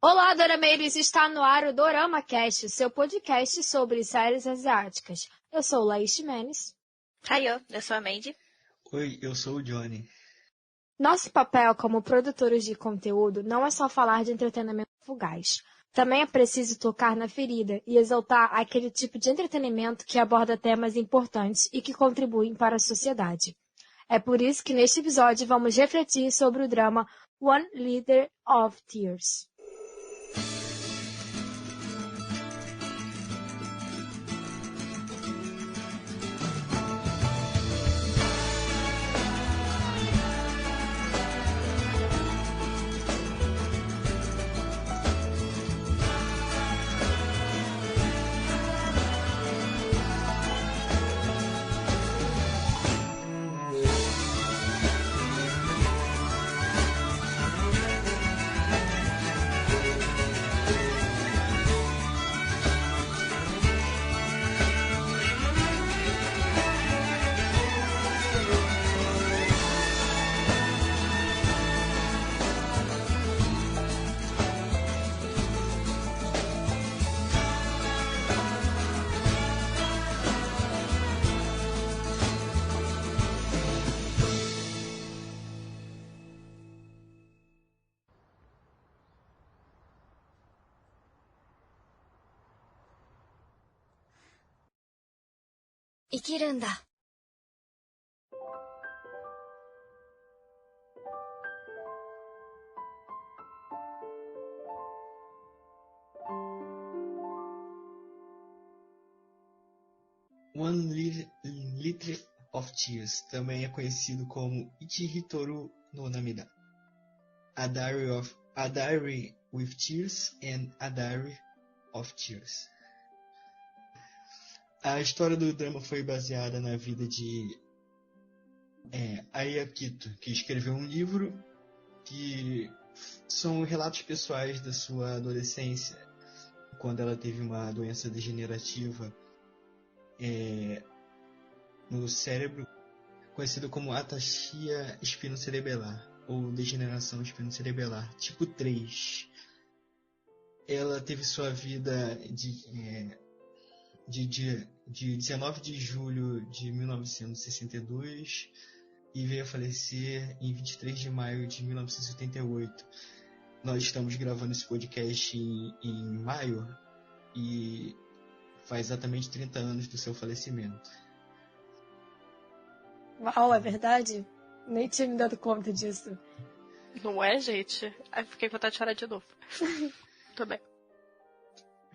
Olá, Dorameiros! Está no ar o Dorama Cast, seu podcast sobre séries asiáticas. Eu sou Laís Jimenez. Eu sou a Mandy. Oi, eu sou o Johnny. Nosso papel como produtores de conteúdo não é só falar de entretenimento fugaz. Também é preciso tocar na ferida e exaltar aquele tipo de entretenimento que aborda temas importantes e que contribuem para a sociedade. É por isso que neste episódio vamos refletir sobre o drama One Liter of Tears. One Liter of Tears também é conhecido como Ichihitoru no Namida. A Diary with Tears and A Diary of Tears. A história do drama foi baseada na vida de Ai Akito, que escreveu um livro que são relatos pessoais da sua adolescência, quando ela teve uma doença degenerativa no cérebro, conhecido como ataxia espinocerebelar, ou degeneração espinocerebelar, tipo 3. Ela teve sua vida de 19 de julho de 1962 e veio a falecer em 23 de maio de 1978. Nós estamos gravando esse podcast em maio e faz exatamente 30 anos do seu falecimento. Uau, é verdade? Nem tinha me dado conta disso. Não é, gente? Aí fiquei com vontade de chorar de novo. Também.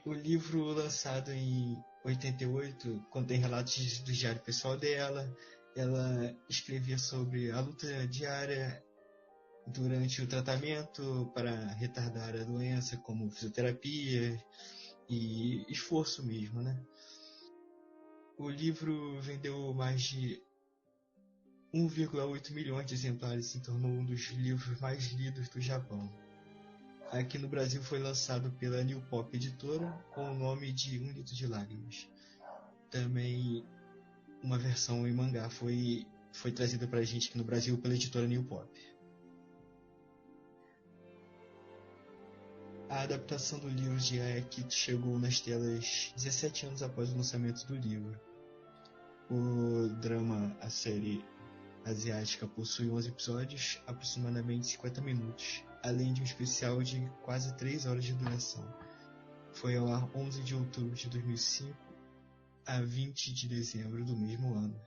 O livro, lançado em 88, contém relatos do diário pessoal dela. Ela escrevia sobre a luta diária durante o tratamento para retardar a doença, como fisioterapia e esforço mesmo, né? O livro vendeu mais de 1,8 milhões de exemplares e se tornou um dos livros mais lidos do Japão. Aqui no Brasil foi lançado pela New Pop Editora com o nome de Um Litro de Lágrimas. Também uma versão em mangá foi trazida pra gente aqui no Brasil pela editora New Pop. A adaptação do livro de Ai Akito chegou nas telas 17 anos após o lançamento do livro. O drama, a série asiática, possui 11 episódios, aproximadamente 50 minutos, além de um especial de quase 3 horas de duração. Foi ao ar 11 de outubro de 2005 a 20 de dezembro do mesmo ano.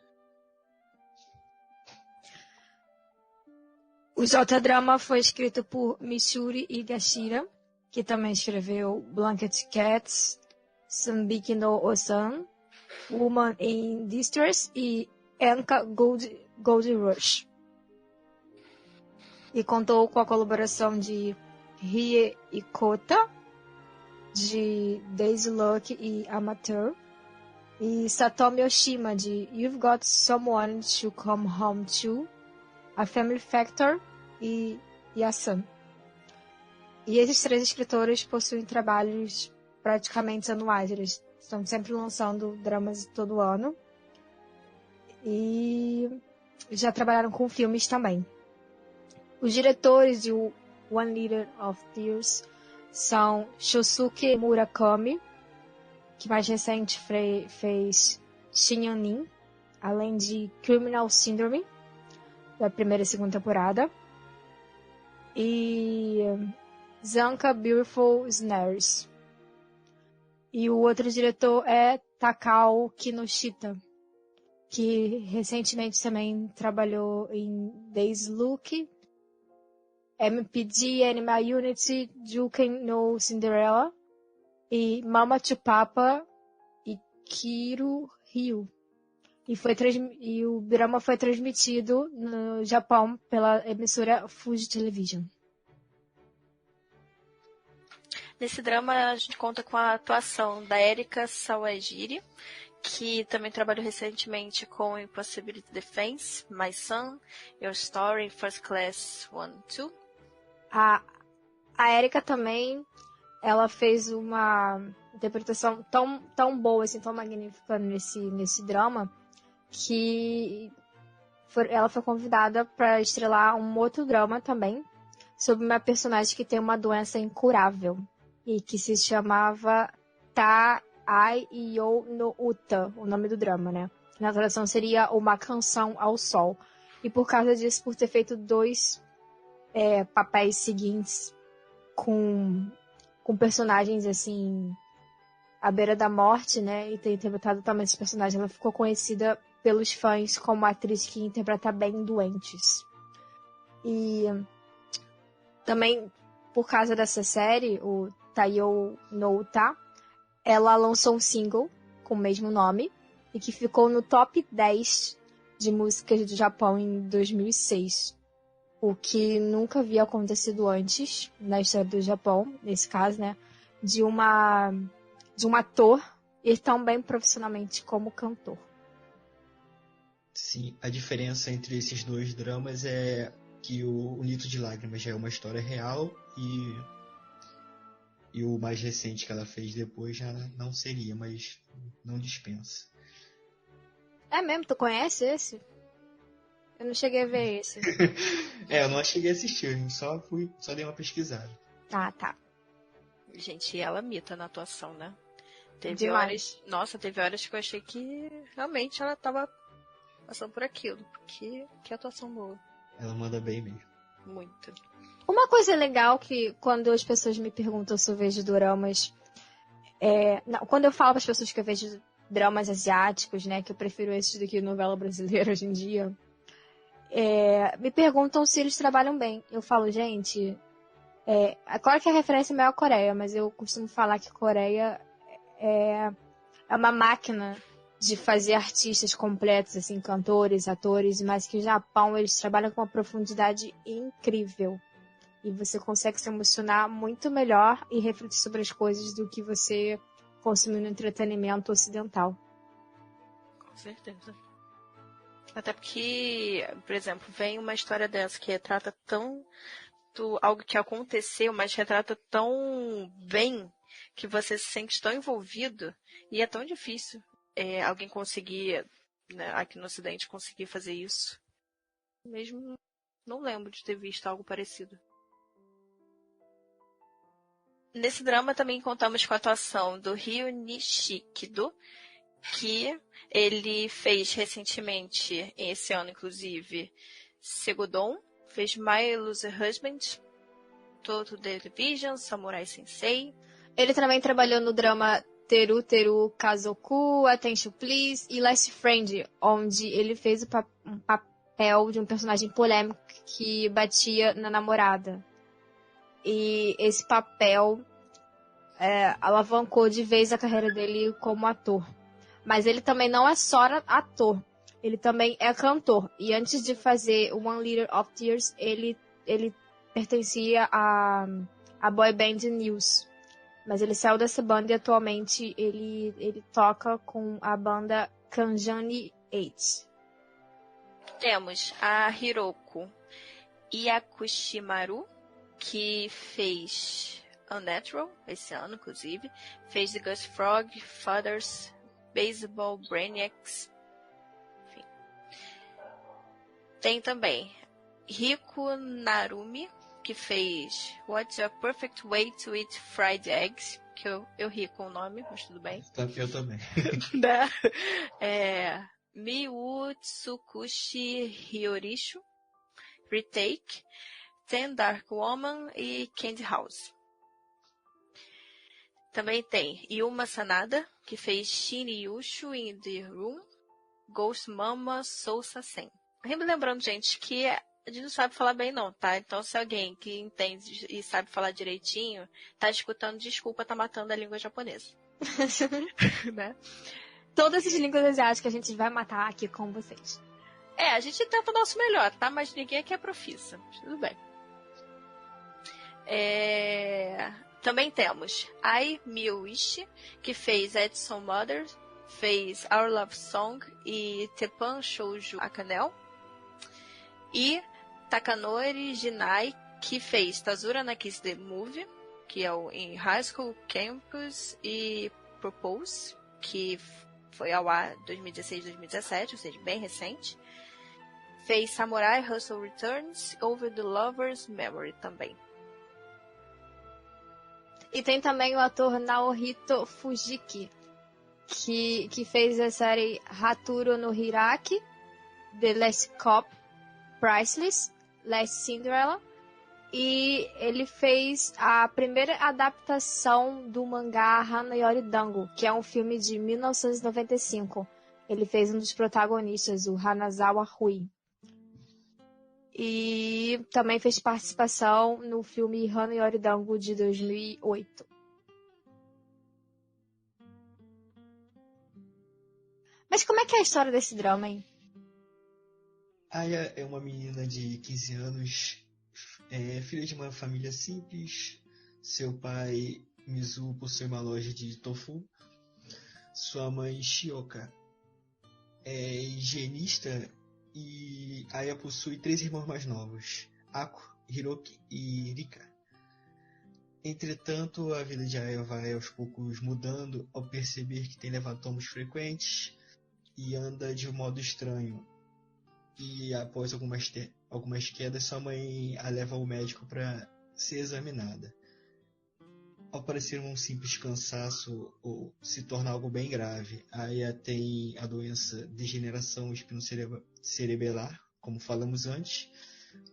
O J-Drama foi escrito por Mitsuri Higashira, que também escreveu Blanket Cats, Sanbiki no Osan, Woman in Distress e Enka Gold Rush. E contou com a colaboração de Rie Ikota, de Daisy Luck e Amateur, e Satomi Oshima, de You've Got Someone to Come Home To, A Family Factor e Yasan. E esses 3 escritores possuem trabalhos praticamente anuais. Eles estão sempre lançando dramas todo ano. E já trabalharam com filmes também. Os diretores de One Liter of Tears são Shosuke Murakami, que mais recente fez Shinyanin, além de Criminal Syndrome, da primeira e segunda temporada, e Zanka Beautiful Snares. E o outro diretor é Takao Kinoshita, que recentemente também trabalhou em Days Look, MPD, Animal Unity, Juken no Cinderella, e Mama to Papa e Kiro Ryu. E o drama foi transmitido no Japão pela emissora Fuji Television. Nesse drama, a gente conta com a atuação da Erika Sawajiri, que também trabalhou recentemente com Impossibility Defense, My Son, Your Story, First Class 1-2. A Erika também, ela fez uma interpretação tão boa, assim, tão magnífica nesse drama, que ela foi convidada para estrelar um outro drama também, sobre uma personagem que tem uma doença incurável, e que se chamava Ta Ai Yo no Uta, o nome do drama, né? Na tradução seria Uma Canção ao Sol. E por causa disso, por ter feito 2 papéis seguintes com personagens, assim, à beira da morte, né? E ter interpretado também esses personagens, ela ficou conhecida pelos fãs como atriz que interpreta bem doentes. E também, por causa dessa série, o Taiyo no Uta, ela lançou um single com o mesmo nome e que ficou no top 10 de músicas do Japão em 2006. O que nunca havia acontecido antes na história do Japão, nesse caso, né? De um ator ir tão bem profissionalmente como cantor. Sim, a diferença entre esses 2 dramas é que o Nito de Lágrimas já é uma história real e o mais recente que ela fez depois já não seria, mas não dispensa. É mesmo? Tu conhece esse? Eu não cheguei a ver esse. Eu não cheguei a assistir, só dei uma pesquisada. Ah, tá. Gente, e ela mita na atuação, né? Teve Demais. horas... Nossa, teve horas que eu achei que realmente ela tava passando por aquilo. Que atuação boa. Ela manda bem mesmo. Muito. Uma coisa legal que quando as pessoas me perguntam se eu vejo doramas... quando eu falo para as pessoas que eu vejo dramas asiáticos, né? Que eu prefiro esses do que novela brasileira hoje em dia... me perguntam se eles trabalham bem. Eu falo, gente... claro que a referência é maior a Coreia, mas eu costumo falar que Coreia é uma máquina de fazer artistas completos, assim, cantores, atores, mas que o Japão, eles trabalham com uma profundidade incrível. E você consegue se emocionar muito melhor e refletir sobre as coisas do que você consumir no entretenimento ocidental. Com certeza. Até porque, por exemplo, vem uma história dessa que retrata algo que aconteceu, mas retrata tão bem que você se sente tão envolvido e é tão difícil alguém conseguir, né, aqui no Ocidente, conseguir fazer isso. Mesmo não lembro de ter visto algo parecido. Nesse drama também contamos com a atuação do Ryo Nishikido, que ele fez recentemente, esse ano inclusive, Segudon, fez My Elusive Husband, Toto Television, Samurai Sensei. Ele também trabalhou no drama Teru Teru Kazoku, Attention Please e Last Friend, onde ele fez um papel de um personagem polêmico que batia na namorada. E esse papel alavancou de vez a carreira dele como ator. Mas ele também não é só ator, ele também é cantor. E antes de fazer One Liter of Tears, ele pertencia à boy band News. Mas ele saiu dessa banda e atualmente ele toca com a banda Kanjani 8. Temos a Hiroko Yakushimaru, que fez Unnatural, esse ano inclusive. Fez The Ghost Frog, Fathers, Baseball, Brainiacs. Enfim. Tem também Riku Narumi, que fez What's Your Perfect Way to Eat Fried Eggs, que eu ri com o nome, mas tudo bem. Eu também. Né? Miu Tsukushi Hyorishu, Retake, Ten Dark Woman e Candy House. Também tem Yuma Sanada, que fez Shin Yushu in the Room, Ghost Mama Sousa Sen. Me lembrando, gente, que a gente não sabe falar bem não, tá? Então, se alguém que entende e sabe falar direitinho, tá escutando, desculpa, tá matando a língua japonesa. Né? Todas as línguas asiáticas a gente vai matar aqui com vocês. A gente tenta o nosso melhor, tá? Mas ninguém aqui é profissa. Tudo bem. Também temos Ai Miyoishi, que fez Edson Mother, fez Our Love Song e Tepan Shoujo Akanel. E Takanori Jinai, que fez Tazura na Kiss the Movie, que é o em High School Campus, e Propose, que foi ao ar 2016-2017, ou seja, bem recente. Fez Samurai Hustle Returns, Over the Lover's Memory também. E tem também o ator Naohito Fujiki, que fez a série Haturo no Hiraki, The Last Cop, Priceless, Last Cinderella, e ele fez a primeira adaptação do mangá Hanayori Dango, que é um filme de 1995. Ele fez um dos protagonistas, o Hanazawa Rui. E também fez participação no filme Hanayori Dango de 2008. Mas como é que é a história desse drama, hein? Aya é uma menina de 15 anos, filha de uma família simples. Seu pai, Mizu, possui uma loja de tofu. Sua mãe, Shioka, é higienista. E Aya possui 3 irmãos mais novos, Ako, Hiroki e Rika. Entretanto, a vida de Aya vai aos poucos mudando ao perceber que tem levado tomos frequentes e anda de um modo estranho. E após algumas quedas, sua mãe a leva ao médico para ser examinada. Ao parecer um simples cansaço ou se torna algo bem grave, Aya tem a doença degeneração espinocerebelar, como falamos antes,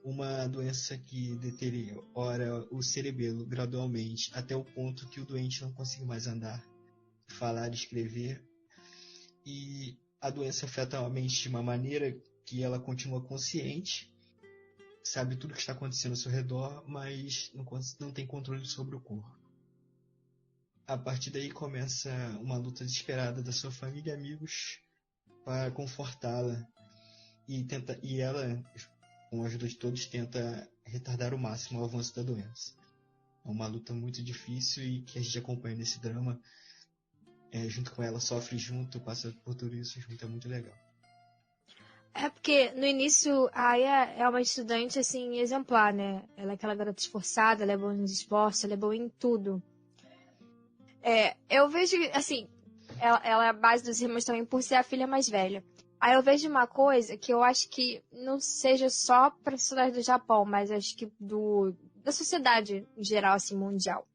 uma doença que deteriora o cerebelo gradualmente até o ponto que o doente não consegue mais andar, falar e escrever. E a doença afeta a mente de uma maneira que ela continua consciente, sabe tudo o que está acontecendo ao seu redor, mas não tem controle sobre o corpo. A partir daí começa uma luta desesperada da sua família e amigos para confortá-la. E ela, com a ajuda de todos, tenta retardar ao máximo o avanço da doença. É uma luta muito difícil e que a gente acompanha nesse drama. Junto com ela, sofre junto, passa por tudo isso junto, é muito legal. É porque no início a Aya é uma estudante assim exemplar, né? Ela é aquela garota esforçada, ela é boa nos esportes, ela é boa em tudo. Eu vejo, assim, ela é a base dos irmãos também por ser a filha mais velha. Aí eu vejo uma coisa que eu acho que não seja só para a sociedade do Japão, mas acho que da sociedade em geral, assim, mundial.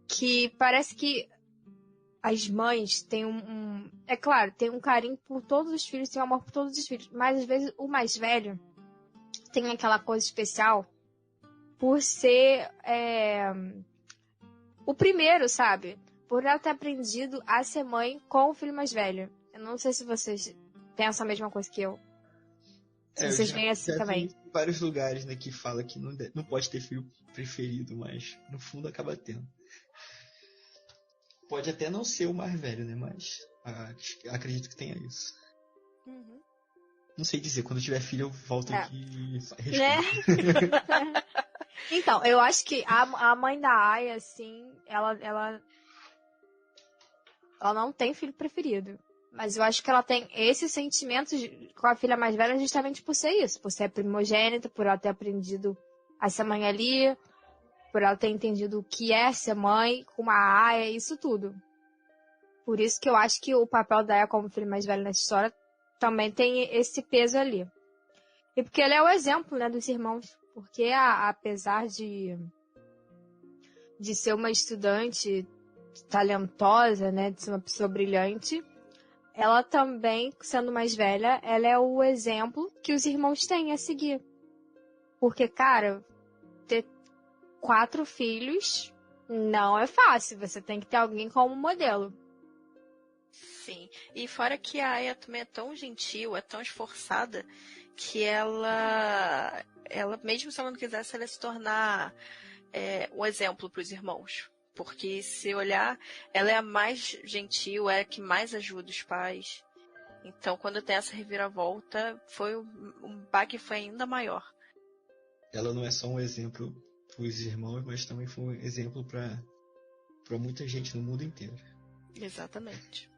Que parece que as mães têm é claro, tem um carinho por todos os filhos, tem um amor por todos os filhos, mas às vezes o mais velho tem aquela coisa especial por ser o primeiro, sabe? Por ela ter aprendido a ser mãe com o filho mais velho. Eu não sei se vocês pensam a mesma coisa que eu. Se vocês veem assim também. Tem vários lugares, né, que fala que não pode ter filho preferido, mas no fundo acaba tendo. Pode até não ser o mais velho, né? Mas acredito que tenha isso. Uhum. Não sei dizer, quando eu tiver filho eu volto aqui e respondo. Né? Então, eu acho que a mãe da Aya, assim, ela não tem filho preferido. Mas eu acho que ela tem esses sentimentos com a filha mais velha justamente por ser isso. Por ser primogênita, por ela ter aprendido a ser mãe ali, por ela ter entendido o que é ser mãe, com uma Aya, isso tudo. Por isso que eu acho que o papel da Aya como filha mais velha nessa história também tem esse peso ali. E porque ele é o exemplo, né, dos irmãos Porque apesar de ser uma estudante talentosa, né, de ser uma pessoa brilhante, ela também, sendo mais velha, ela é o exemplo que os irmãos têm a seguir. Porque, cara, ter 4 filhos não é fácil. Você tem que ter alguém como modelo. Sim. E fora que a Aya também é tão gentil, é tão esforçada, que ela mesmo se ela não quisesse, ela ia se tornar um exemplo para os irmãos. Porque se olhar, ela é a mais gentil, é a que mais ajuda os pais. Então, quando tem essa reviravolta, um baque foi ainda maior. Ela não é só um exemplo para os irmãos, mas também foi um exemplo para muita gente no mundo inteiro. Exatamente.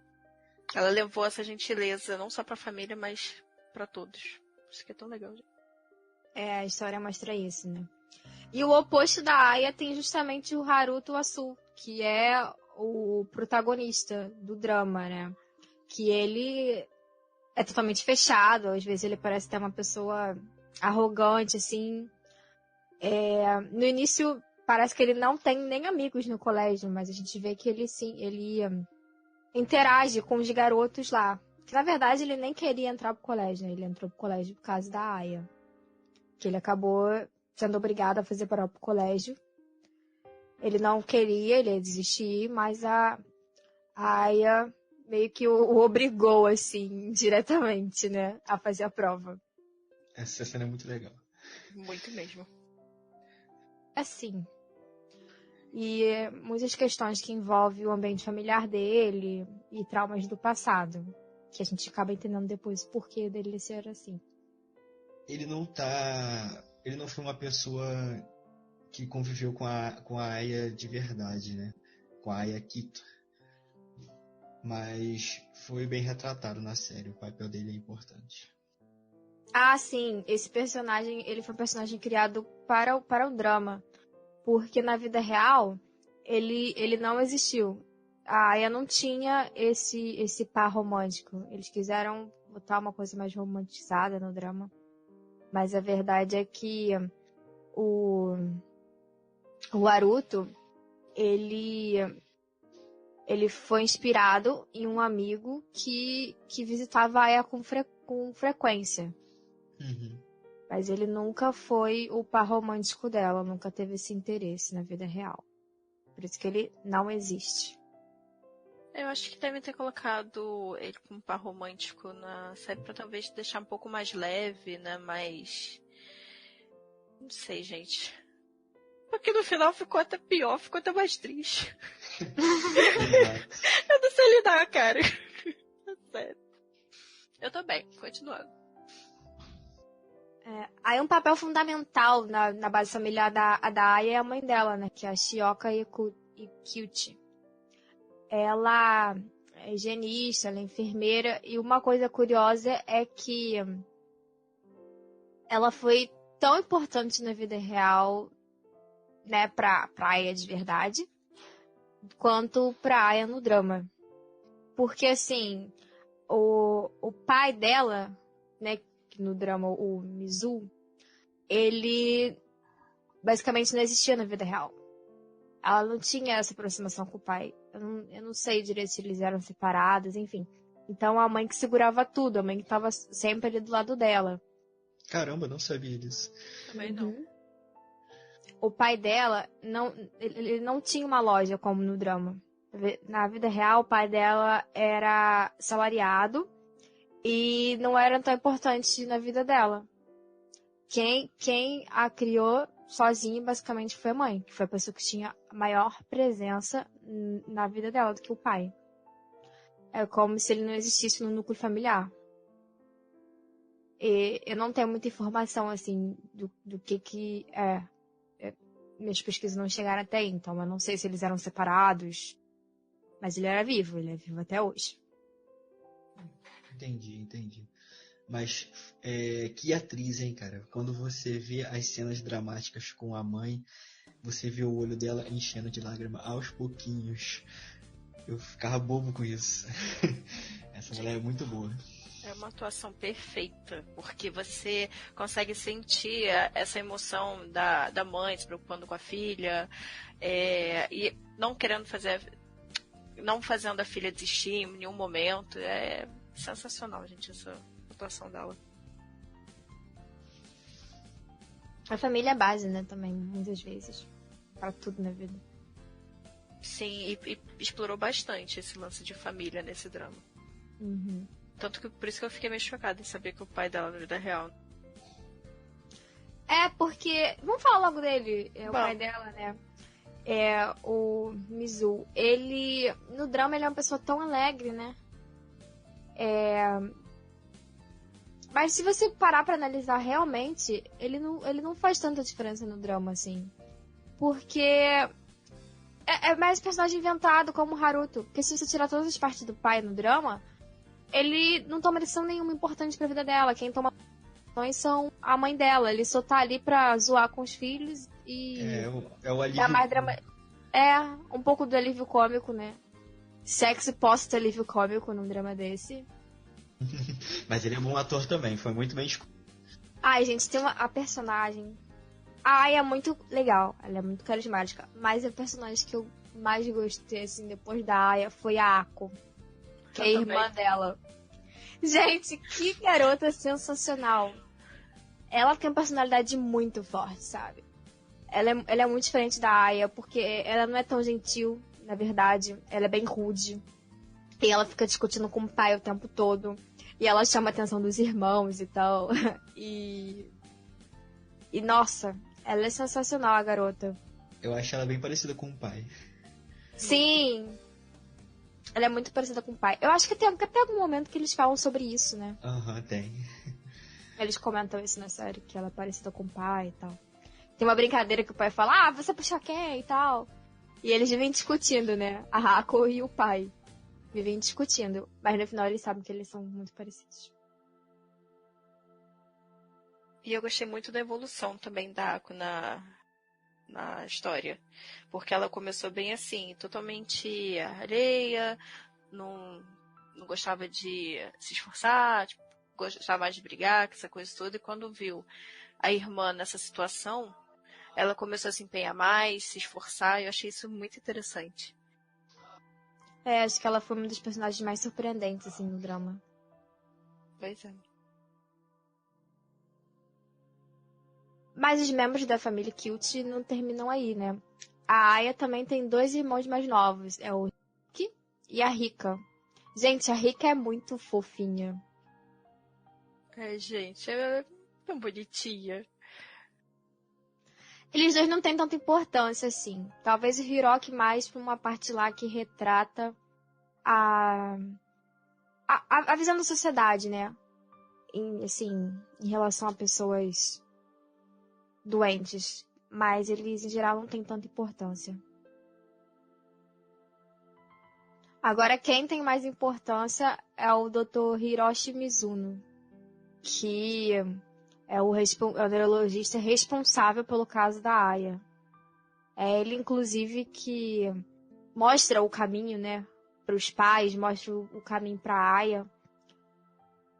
Ela levou essa gentileza não só para a família, mas para todos. Isso que é tão legal. A história mostra isso, né? E o oposto da Aya tem justamente o Haruto Asu, que é o protagonista do drama, né? Que ele é totalmente fechado, às vezes ele parece ter uma pessoa arrogante, assim. No início, parece que ele não tem nem amigos no colégio, mas a gente vê que ele, sim, ele interage com os garotos lá. Que, na verdade, ele nem queria entrar pro colégio, né? Ele entrou pro colégio por causa da Aya. Que ele acabou sendo obrigado a fazer para o colégio. Ele não queria, ele ia desistir, mas a Aya meio que o obrigou, assim, diretamente, né? A fazer a prova. Essa cena é muito legal. Muito mesmo. Assim. E muitas questões que envolvem o ambiente familiar dele e traumas do passado. Que a gente acaba entendendo depois o porquê dele ser assim. Ele não foi uma pessoa que conviveu com a Aya de verdade, né? Com a Aya Kito. Mas foi bem retratado na série. O papel dele é importante. Ah, sim. Esse personagem, ele foi um personagem criado para o drama. Porque na vida real, ele não existiu. A Aya não tinha esse par romântico. Eles quiseram botar uma coisa mais romantizada no drama. Mas a verdade é que o Haruto, ele foi inspirado em um amigo que visitava a Aya com frequência. Uhum. Mas ele nunca foi o par romântico dela, nunca teve esse interesse na vida real. Por isso que ele não existe. Eu acho que devem ter colocado ele como par romântico na série pra talvez deixar um pouco mais leve, né? Mais... Não sei, gente. Porque no final ficou até pior, ficou até mais triste. Eu não sei lidar, cara. Sério. Eu tô bem, continuando. Aí um papel fundamental na base familiar da Aya é a mãe dela, né? Que é a Shioka Ikuchi. Ela é higienista, ela é enfermeira. E uma coisa curiosa é que ela foi tão importante na vida real, né? Pra Aya de verdade, quanto pra Aya no drama. Porque, assim, o pai dela, né? No drama, o Mizu, ele basicamente não existia na vida real. Ela não tinha essa aproximação com o pai. Eu não sei direito se eles eram separados, enfim. Então a mãe que segurava tudo, a mãe que estava sempre ali do lado dela. Caramba, não sabia disso. Também não. O pai dela, ele não tinha uma loja como no drama. Na vida real, o pai dela era salariado e não era tão importante na vida dela. Quem a criou sozinha, basicamente, foi a mãe, que foi a pessoa que tinha a maior presença na vida dela do que o pai. É como se ele não existisse no núcleo familiar. E eu não tenho muita informação, assim, do que é. Minhas pesquisas não chegaram até aí, então eu não sei se eles eram separados. Mas ele é vivo até hoje. Entendi. Mas que atriz, hein, cara? Quando você vê as cenas dramáticas com a mãe, você vê o olho dela enchendo de lágrima aos pouquinhos. Eu ficava bobo com isso. Essa mulher é muito boa. É uma atuação perfeita, porque você consegue sentir essa emoção da mãe se preocupando com a filha, e não querendo não fazendo a filha desistir em nenhum momento. É sensacional, gente, essa atuação dela. A família é base, né, também, muitas vezes. Pra tudo na vida. Sim, e explorou bastante esse lance de família nesse drama. Uhum. Tanto que por isso que eu fiquei meio chocada em saber que o pai dela na vida real. É, porque... Vamos falar logo dele, o Bom. pai dela, né? O Mizu. Ele, no drama, ele é uma pessoa tão alegre, né? Mas se você parar pra analisar realmente, ele não faz tanta diferença no drama, assim. Porque é mais personagem inventado, como o Haruto. Porque se você tirar todas as partes do pai no drama, ele não toma decisão nenhuma importante pra vida dela. Quem toma decisões são a mãe dela. Ele só tá ali pra zoar com os filhos e... É o dá alívio. mais drama... um pouco do alívio cômico, né? Sexo posta alívio cômico num drama desse. Mas ele é um bom ator também, foi muito bem escolhido. Ai, gente, tem a personagem. A Aya é muito legal, ela é muito carismática. Mas a personagem que eu mais gostei, assim, depois da Aya foi a Ako, que é a irmã dela. Gente, que garota sensacional. Ela tem uma personalidade muito forte, sabe? Ela é muito diferente da Aya, porque ela não é tão gentil, na verdade. Ela é bem rude. E ela fica discutindo com o pai o tempo todo. E ela chama a atenção dos irmãos e tal. E nossa, ela é sensacional, a garota. Eu acho ela bem parecida com o pai. Sim! Ela é muito parecida com o pai. Eu acho que tem até algum momento que eles falam sobre isso, né? Aham, tem. Eles comentam isso na série, que ela é parecida com o pai e tal. Tem uma brincadeira que o pai fala, você puxou quem e tal. E eles vivem discutindo, né? A Hako e o pai. Vivem discutindo. Mas no final eles sabem que eles são muito parecidos. E eu gostei muito da evolução também da Ako na história. Porque ela começou bem assim, totalmente alheia, não gostava de se esforçar, tipo, gostava mais de brigar, essa coisa toda. E quando viu a irmã nessa situação, ela começou a se empenhar mais, se esforçar. E eu achei isso muito interessante. Acho que ela foi uma dos personagens mais surpreendentes, assim, no drama. Pois é. Mas os membros da família Cute não terminam aí, né? A Aya também tem 2 irmãos mais novos. É o Rick e a Rika. Gente, a Rika é muito fofinha. Gente, ela é tão bonitinha. Eles dois não têm tanta importância, assim. Talvez o Hiroki mais pra uma parte lá que retrata a visão da sociedade, né? Em relação a pessoas doentes. Mas eles, em geral, não têm tanta importância. Agora, quem tem mais importância é o Dr. Hiroshi Mizuno, que é o neurologista responsável pelo caso da Aya. É ele, inclusive, que mostra o caminho, né, para os pais, mostra o caminho para a Aya.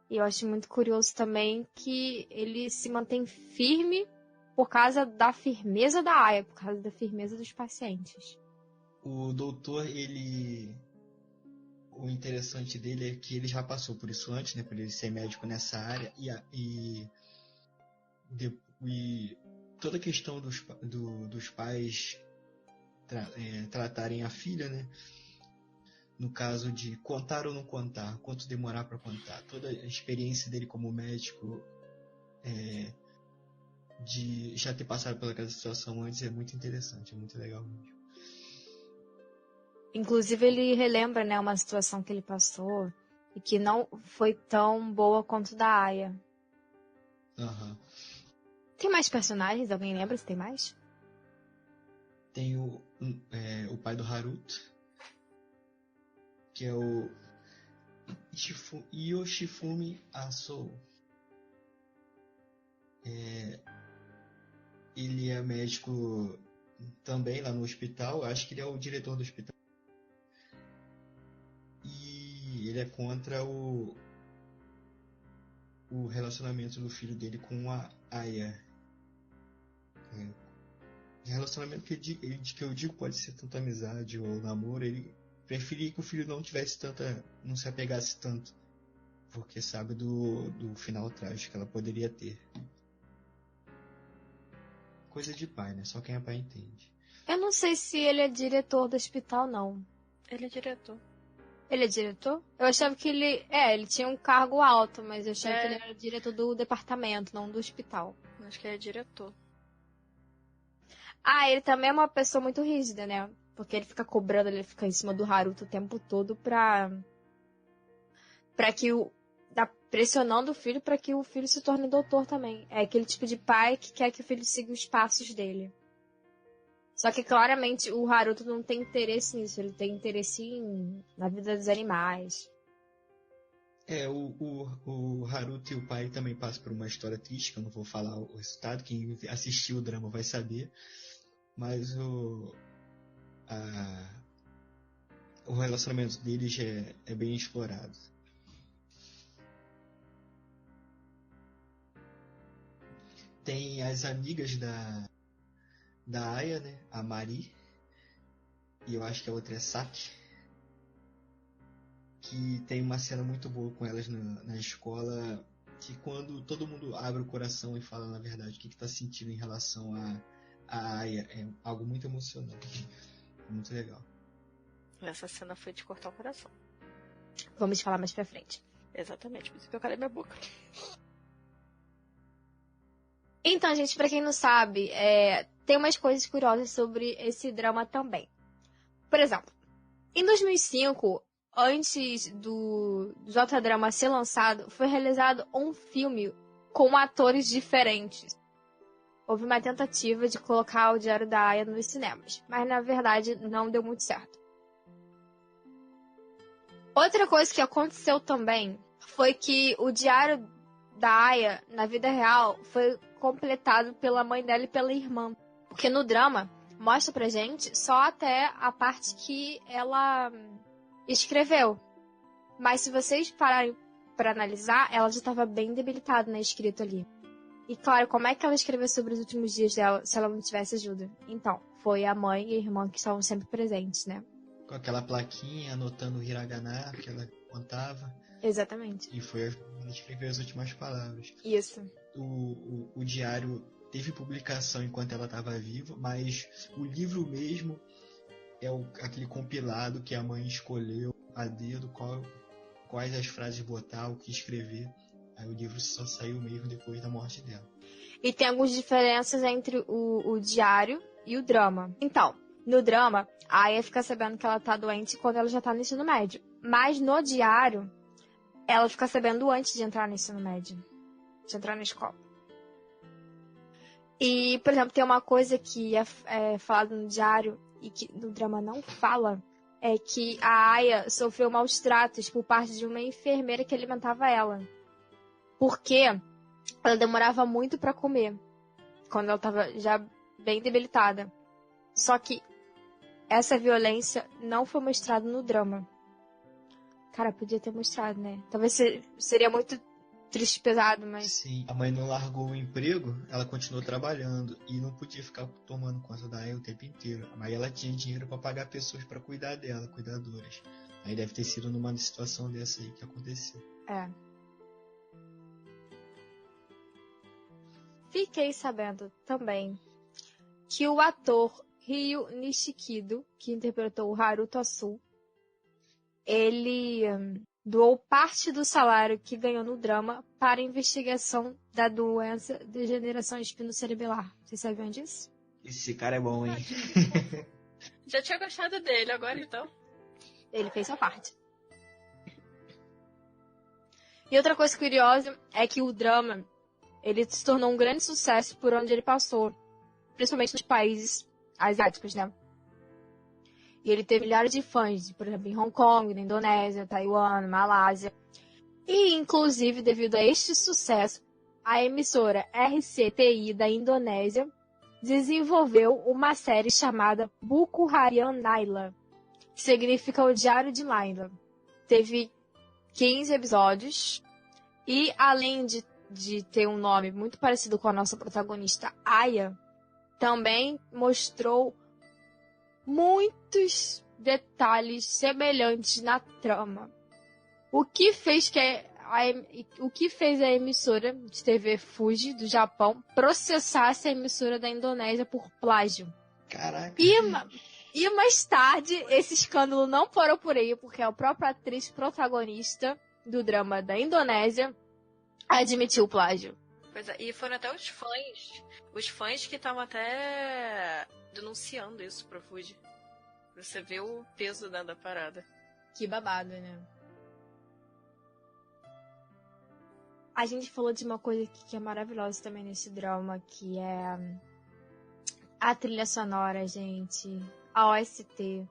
E eu acho muito curioso também que ele se mantém firme por causa da firmeza da Aya, por causa da firmeza dos pacientes. O doutor, o interessante dele é que ele já passou por isso antes, né? Por ele ser médico nessa área e toda a questão dos pais tratarem a filha, né? No caso de contar ou não contar, quanto demorar para contar, toda a experiência dele como médico, de já ter passado pelaquela situação antes, é muito interessante, é muito legal mesmo. Inclusive, ele relembra, né, uma situação que ele passou e que não foi tão boa quanto da Aya. Uhum. Tem mais personagens? Alguém lembra se tem mais? Tem o pai do Haruto, que é o Yoshifumi Asou. Ele é médico também lá no hospital, acho que ele é o diretor do hospital. E ele é contra o relacionamento do filho dele com a Aya. Relacionamento que eu digo pode ser tanto amizade ou namoro. Ele preferia que o filho não se apegasse tanto, porque sabe do final trágico que ela poderia ter. Coisa de pai, né? Só quem é pai entende. Eu não sei se ele é diretor do hospital, não. Ele é diretor. Ele é diretor? Eu achava que ele tinha um cargo alto, mas eu achava que ele era diretor do departamento, não do hospital. Acho que ele é diretor. Ah, ele também é uma pessoa muito rígida, né? Porque ele fica cobrando, ele fica em cima do Haruto o tempo todo pra que tá pressionando o filho pra que o filho se torne doutor também. É aquele tipo de pai que quer que o filho siga os passos dele. Só que claramente o Haruto não tem interesse nisso, ele tem interesse na vida dos animais. O Haruto e o pai também passam por uma história triste, que eu não vou falar o resultado, quem assistiu o drama vai saber. Mas o relacionamento deles é bem explorado. Tem as amigas da Aya, né? A Mari. E eu acho que a outra é Saki. Que tem uma cena muito boa com elas na escola. Que quando todo mundo abre o coração e fala na verdade o que está sentindo em relação a Aya, é algo muito emocionante. Muito legal. Essa cena foi de cortar o coração. Vamos falar mais pra frente. Exatamente, por isso que eu calei minha boca. Então, gente, pra quem não sabe, tem umas coisas curiosas sobre esse drama também. Por exemplo, em 2005, antes do J-Drama ser lançado, foi realizado um filme com atores diferentes. Houve uma tentativa de colocar o Diário da Aya nos cinemas, mas na verdade não deu muito certo. Outra coisa que aconteceu também foi que o Diário da Aya, na vida real, foi completado pela mãe dela e pela irmã. Porque no drama, mostra pra gente só até a parte que ela escreveu. Mas se vocês pararem pra analisar, ela já estava bem debilitada na escrita ali. E claro, como é que ela escreveu sobre os últimos dias dela se ela não tivesse ajuda? Então, foi a mãe e a irmã que estavam sempre presentes, né? Com aquela plaquinha anotando o hiragana que ela contava. Exatamente. E foi ela escreveu as últimas palavras. Isso. O diário teve publicação enquanto ela estava viva, mas o livro mesmo é aquele compilado que a mãe escolheu a dedo quais as frases botar, o que escrever. Aí o livro só saiu mesmo depois da morte dela. E tem algumas diferenças entre o diário e o drama. Então, no drama, a Aya fica sabendo que ela tá doente quando ela já tá no ensino médio. Mas no diário, ela fica sabendo antes de entrar no ensino médio. De entrar na escola. E, por exemplo, tem uma coisa que é falada no diário e que no drama não fala, é que a Aya sofreu maus tratos por parte de uma enfermeira que alimentava ela. Porque ela demorava muito pra comer, quando ela tava já bem debilitada. Só que essa violência não foi mostrada no drama. Cara, podia ter mostrado, né? Talvez seria muito triste e pesado, mas... Sim, a mãe não largou o emprego, ela continuou trabalhando e não podia ficar tomando conta da Aya o tempo inteiro. Mas ela tinha dinheiro pra pagar pessoas pra cuidar dela, cuidadoras. Aí deve ter sido numa situação dessa aí que aconteceu. É. Fiquei sabendo também que o ator Ryu Nishikido, que interpretou o Haruto Asu, ele doou parte do salário que ganhou no drama para a investigação da doença degeneração espinocerebelar. Vocês sabiam disso? Esse cara é bom, hein? Já tinha gostado dele, agora então. Ele fez sua parte. E outra coisa curiosa é que o drama ele se tornou um grande sucesso por onde ele passou, principalmente nos países asiáticos, né? E ele teve milhares de fãs, por exemplo, em Hong Kong, na Indonésia, Taiwan, Malásia. E, inclusive, devido a este sucesso, a emissora RCTI da Indonésia desenvolveu uma série chamada Buku Harian Naila, que significa o Diário de Naila. Teve 15 episódios E além de ter um nome muito parecido com a nossa protagonista, Aya, também mostrou muitos detalhes semelhantes na trama. O que fez a emissora de TV Fuji do Japão processasse a emissora da Indonésia por plágio. Caraca. E mais tarde, esse escândalo não parou por aí, porque a própria atriz protagonista do drama da Indonésia admitiu o plágio. Pois é, e foram até os fãs que estavam até denunciando isso pro Fuji. Você vê o peso da parada. Que babado, né? A gente falou de uma coisa que é maravilhosa também nesse drama, que é a trilha sonora, gente. A OST.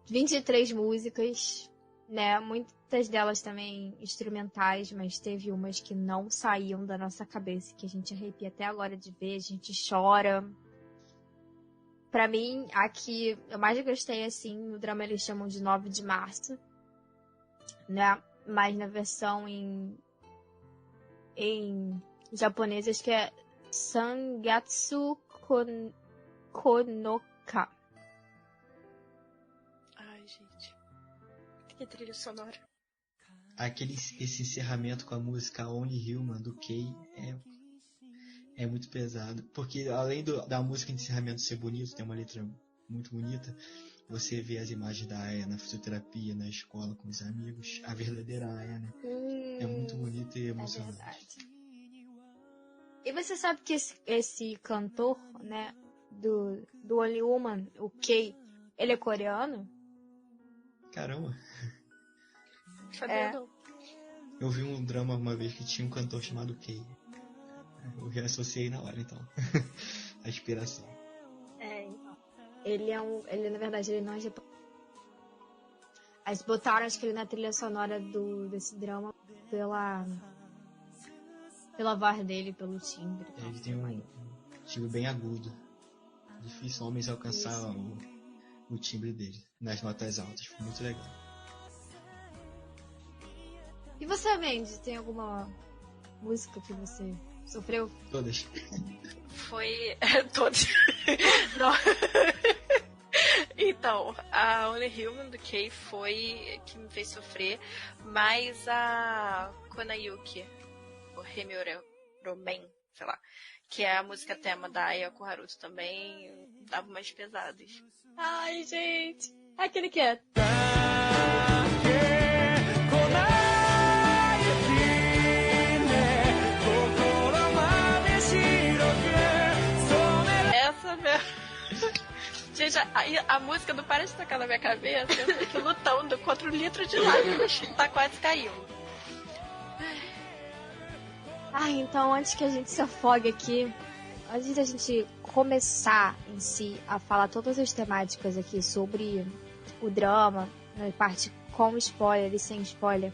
23 músicas, né? Muitas delas também instrumentais, mas teve umas que não saíam da nossa cabeça, que a gente arrepia até agora de ver, a gente chora. Pra mim, a que eu mais gostei, assim, no drama eles chamam de 9 de março, né? Mas na versão em japonês, acho que é Sangatsu Konoka. Ai, gente. Que trilha sonora. Esse encerramento com a música Only Human do Kei é muito pesado. Porque além da música de encerramento ser bonito, tem uma letra muito bonita, você vê as imagens da Aya na fisioterapia, na escola, com os amigos. A verdadeira Aya, né? É muito bonito e emocionante. É verdade. E você sabe que esse cantor, né, do Only Woman, o Kei, ele é coreano? Caramba. Sabia não. Eu vi um drama uma vez que tinha um cantor chamado Kei. Eu reassociei na hora, então. A inspiração. Então. Ele, na verdade, ele não é japonês. Eles botaram, acho que ele na trilha sonora desse drama pela voz dele, pelo timbre. Ele tem um timbre bem agudo. Difícil homens alcançar o timbre dele nas notas altas. Foi muito legal. E você, Mandy, tem alguma música que você sofreu? Todas. Foi... todas. Não. Então, a Only Human do Kei foi que me fez sofrer, mas a Konayuki, o Hemyoremen, sei lá, que é a música tema da Ayako Haruto também, dava umas pesadas. Ai, gente, aquele que é... Essa mesmo. Gente, a música não para de tocar na minha cabeça. Eu tô aqui lutando contra 1 litro de lágrimas. Tá quase caindo. Então antes que a gente se afogue aqui, antes da gente começar em si a falar todas as temáticas aqui sobre o drama, na parte com spoiler e sem spoiler,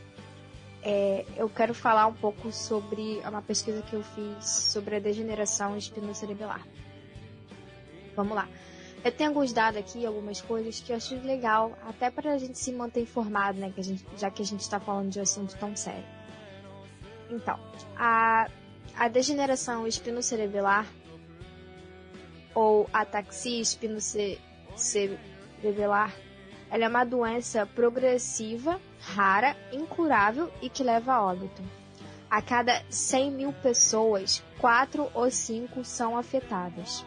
eu quero falar um pouco sobre uma pesquisa que eu fiz sobre a degeneração espinocerebelar. Vamos lá. Eu tenho alguns dados aqui, algumas coisas que eu acho legal, até para a gente se manter informado, né? Já que a gente está falando de um assunto tão sério. Então, a degeneração espinocerebelar, ou ataxia espinocerebelar, ela é uma doença progressiva, rara, incurável e que leva a óbito. A cada 100 mil pessoas, 4 ou 5 são afetadas.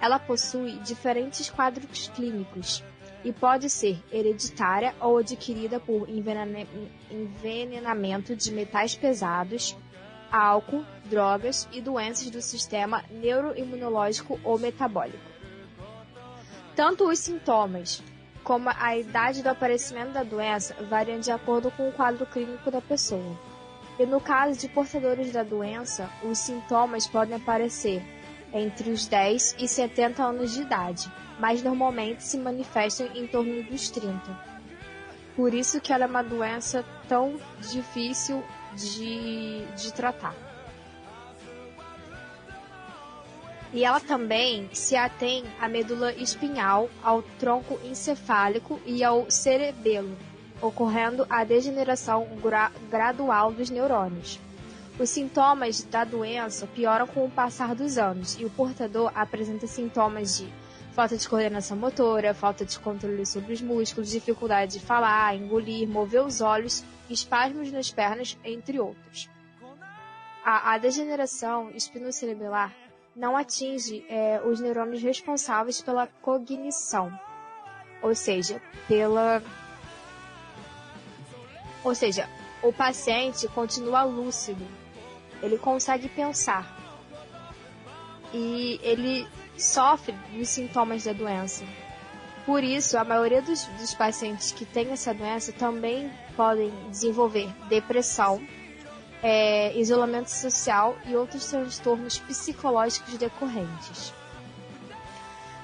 Ela possui diferentes quadros clínicos e pode ser hereditária ou adquirida por envenenamento de metais pesados, álcool, drogas e doenças do sistema neuroimunológico ou metabólico. Tanto os sintomas como a idade do aparecimento da doença variam de acordo com o quadro clínico da pessoa. E no caso de portadores da doença, os sintomas podem aparecer entre os 10 e 70 anos de idade, mas normalmente se manifestam em torno dos 30. Por isso que ela é uma doença tão difícil de tratar. E ela também se atém à medula espinhal, ao tronco encefálico e ao cerebelo. ocorrendo a degeneração gradual dos neurônios. Os sintomas da doença pioram com o passar dos anos e o portador apresenta sintomas de falta de coordenação motora, falta de controle sobre os músculos, dificuldade de falar, engolir, mover os olhos, espasmos nas pernas, entre outros. A degeneração espinocerebelar não atinge os neurônios responsáveis pela cognição, ou seja, o paciente continua lúcido, ele consegue pensar e ele sofre dos sintomas da doença. Por isso, a maioria dos pacientes que têm essa doença também podem desenvolver depressão, isolamento social e outros transtornos psicológicos decorrentes.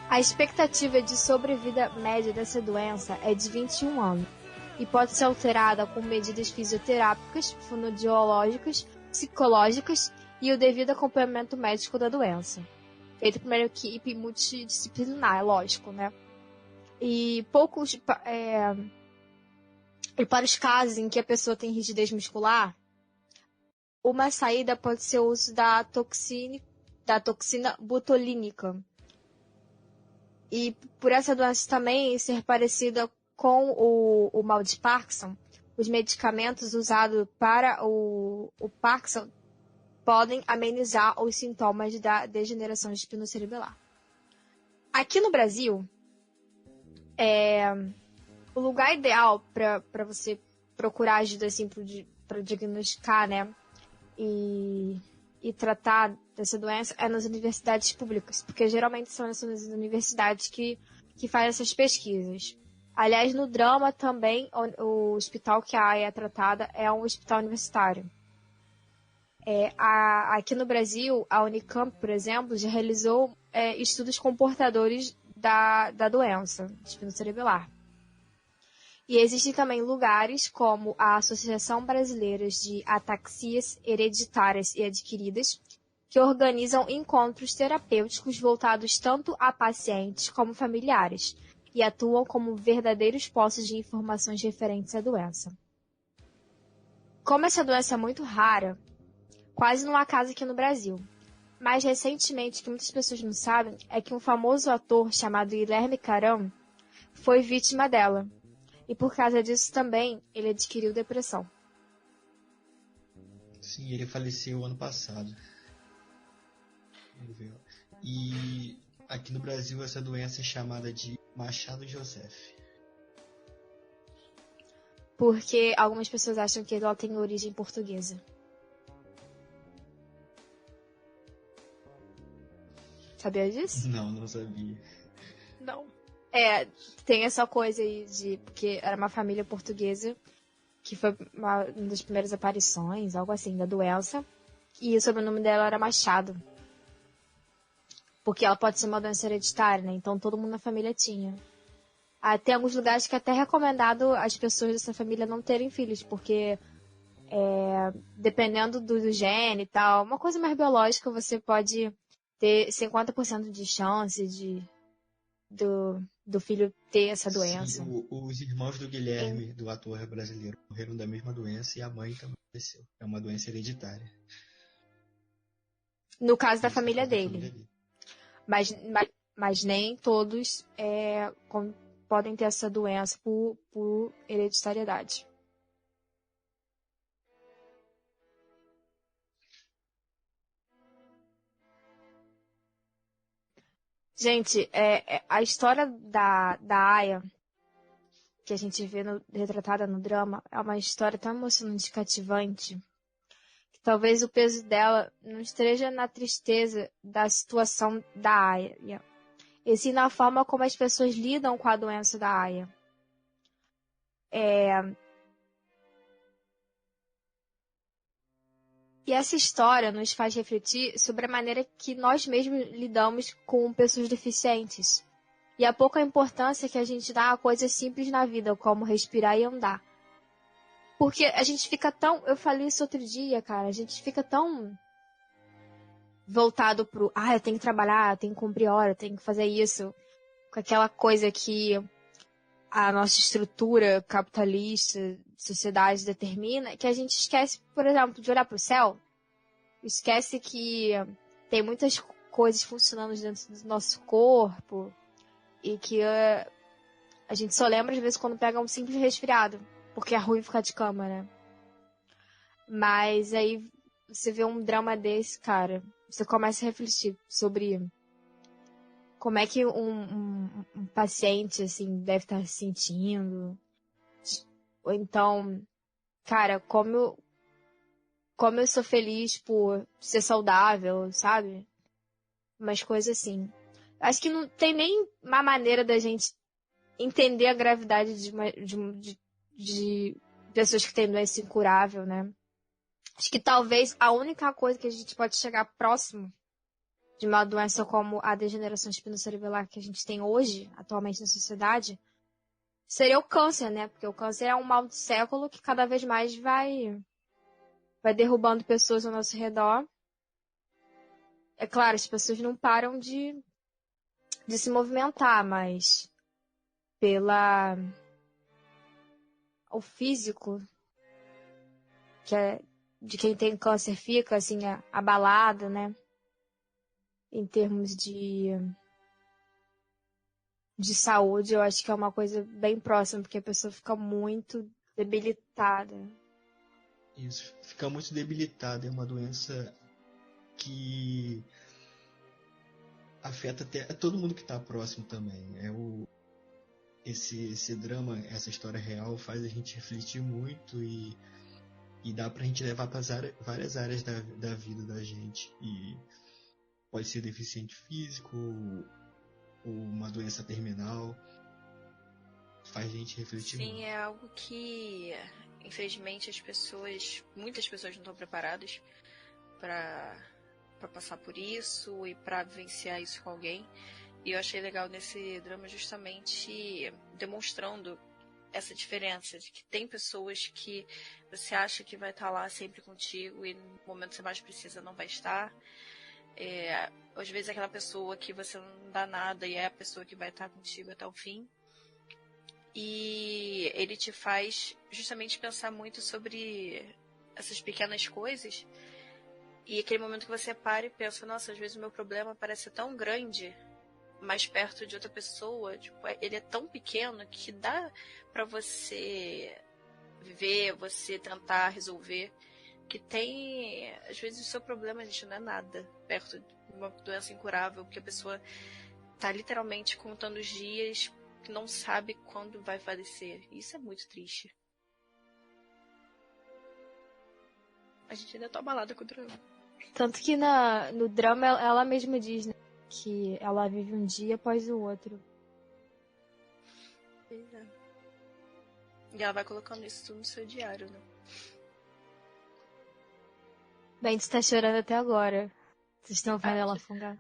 A expectativa de sobrevida média dessa doença é de 21 anos e pode ser alterada com medidas fisioterápicas, fonoaudiológicas, psicológicas e o devido acompanhamento médico da doença. Feito por uma equipe multidisciplinar, lógico, né? E para os casos em que a pessoa tem rigidez muscular, uma saída pode ser o uso da toxina botulínica. E por essa doença também ser parecida com o mal de Parkinson, os medicamentos usados para o Parkinson podem amenizar os sintomas da degeneração espinocerebelar. Aqui no Brasil, o lugar ideal para você procurar ajuda assim, para diagnosticar, né, e tratar dessa doença é nas universidades públicas, porque geralmente são essas universidades que fazem essas pesquisas. Aliás, no Drama também, o hospital que a Aya é tratada é um hospital universitário. Aqui no Brasil, a Unicamp, por exemplo, já realizou estudos com portadores da doença espinocerebelar. E existem também lugares como a Associação Brasileira de Ataxias Hereditárias e Adquiridas, que organizam encontros terapêuticos voltados tanto a pacientes como familiares e atuam como verdadeiros postos de informações referentes à doença. Como essa doença é muito rara, quase não há caso aqui no Brasil. Mais recentemente, o que muitas pessoas não sabem é que um famoso ator chamado Guilherme Caram foi vítima dela. E por causa disso também, ele adquiriu depressão. Sim, ele faleceu ano passado. E aqui no Brasil essa doença é chamada de Machado Joseph. Porque algumas pessoas acham que ela tem origem portuguesa. Sabia disso? Não sabia. Não. Tem essa coisa aí porque era uma família portuguesa que foi uma das primeiras aparições, algo assim, da doença. E o sobrenome dela era Machado. Porque ela pode ser uma doença hereditária, né? Então todo mundo na família tinha. Tem alguns lugares que é até recomendado as pessoas dessa família não terem filhos, porque dependendo do gene e tal, uma coisa mais biológica, você pode ter 50% de chance do filho ter essa doença. Sim, os irmãos do Guilherme, do ator brasileiro, morreram da mesma doença e a mãe também faleceu. É uma doença hereditária. No caso da família dele. Mas nem todos podem ter essa doença por hereditariedade. Gente, a história da Aya, que a gente vê retratada no drama, é uma história tão emocionante e cativante, que talvez o peso dela não esteja na tristeza da situação da Aya, e sim na forma como as pessoas lidam com a doença da Aya. E essa história nos faz refletir sobre a maneira que nós mesmos lidamos com pessoas deficientes. E a pouca importância que a gente dá a coisas simples na vida, como respirar e andar. Porque a gente fica tão... Eu falei isso outro dia, cara. A gente fica tão voltado pro... eu tenho que trabalhar, eu tenho que cumprir hora, eu tenho que fazer isso. Com aquela coisa que a nossa estrutura capitalista, sociedade determina, que a gente esquece, por exemplo, de olhar para o céu, esquece que tem muitas coisas funcionando dentro do nosso corpo e que a gente só lembra às vezes quando pega um simples resfriado, porque é ruim ficar de cama, né? Mas aí você vê um drama desse, cara, você começa a refletir sobre como é que um paciente, assim, deve estar se sentindo. Ou então, cara, como eu sou feliz por ser saudável, sabe? Umas coisas assim. Acho que não tem nem uma maneira da gente entender a gravidade de pessoas que têm doença incurável, né? Acho que talvez a única coisa que a gente pode chegar próximo de uma doença como a degeneração espinocerebellar que a gente tem hoje, atualmente na sociedade, seria o câncer, né? Porque o câncer é um mal do século que cada vez mais vai derrubando pessoas ao nosso redor. É claro, as pessoas não param de se movimentar, mas o físico de quem tem câncer fica assim abalado, né? Em termos de saúde, eu acho que é uma coisa bem próxima, porque a pessoa fica muito debilitada. Isso, fica muito debilitada, é uma doença que afeta até todo mundo que está próximo também. Esse drama, essa história real faz a gente refletir muito e dá pra gente levar para várias áreas da vida da gente. E pode ser deficiente físico ou uma doença terminal. Faz a gente refletir muito. Sim, é algo que, infelizmente, muitas pessoas não estão preparadas para passar por isso e para vivenciar isso com alguém. E eu achei legal nesse drama justamente demonstrando essa diferença de que tem pessoas que você acha que vai estar lá sempre contigo e no momento que você mais precisa não vai estar. Às vezes é aquela pessoa que você não dá nada e é a pessoa que vai estar contigo até o fim. E ele te faz justamente pensar muito sobre essas pequenas coisas. E aquele momento que você para e pensa, nossa, às vezes o meu problema parece tão grande, mais perto de outra pessoa, tipo, ele é tão pequeno que dá pra você viver, você tentar resolver, que tem, às vezes o seu problema, gente, não é nada perto de uma doença incurável, porque a pessoa tá literalmente contando os dias, que não sabe quando vai falecer. Isso é muito triste. A gente ainda tá abalada com o drama. Tanto que no drama ela mesma diz, né, que ela vive um dia após o outro. E ela vai colocando isso tudo no seu diário, né? Bem, você tá chorando até agora. Vocês estão vendo ela afungar?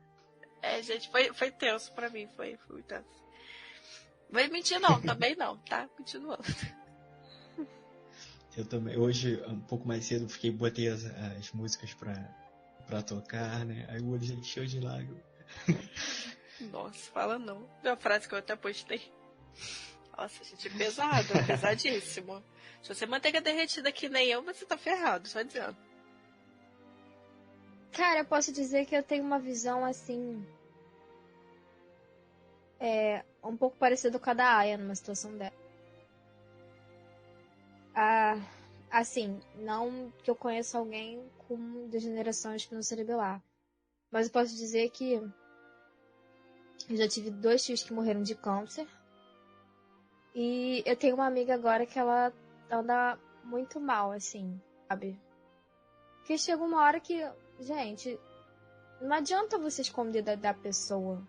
Gente, foi tenso pra mim, foi tenso. Não vou mentir não, também não, tá? Continuando. Eu também, hoje, um pouco mais cedo, botei as músicas pra tocar, né? Aí o olho já encheu de lágrimas. Nossa, fala não. Tem uma frase que eu até postei. Nossa, gente, pesado, pesadíssimo. Se você manteiga derretida que nem eu, você tá ferrado, só dizendo. Cara, eu posso dizer que eu tenho uma visão assim. Um pouco parecida com a da Aya numa situação dela. Assim, não que eu conheça alguém com degeneração espinocerebelar. Mas eu posso dizer que eu já tive 2 tios que morreram de câncer. E eu tenho uma amiga agora que ela anda muito mal, assim, sabe? Porque chega uma hora que, gente, não adianta você esconder da pessoa.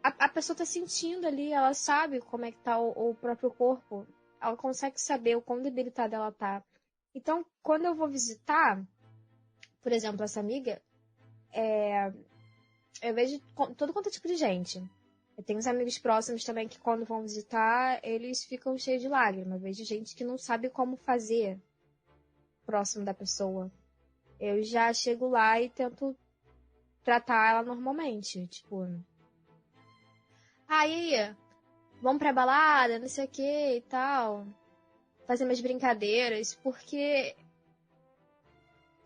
A pessoa tá sentindo ali, ela sabe como é que tá o próprio corpo. Ela consegue saber o quão debilitada ela tá. Então, quando eu vou visitar, por exemplo, essa amiga, eu vejo todo quanto é tipo de gente. Eu tenho uns amigos próximos também que quando vão visitar, eles ficam cheios de lágrimas. Eu vejo gente que não sabe como fazer próximo da pessoa. Eu já chego lá e tento tratar ela normalmente. Tipo, aí, vamos pra balada, não sei o que e tal. Fazer umas brincadeiras, porque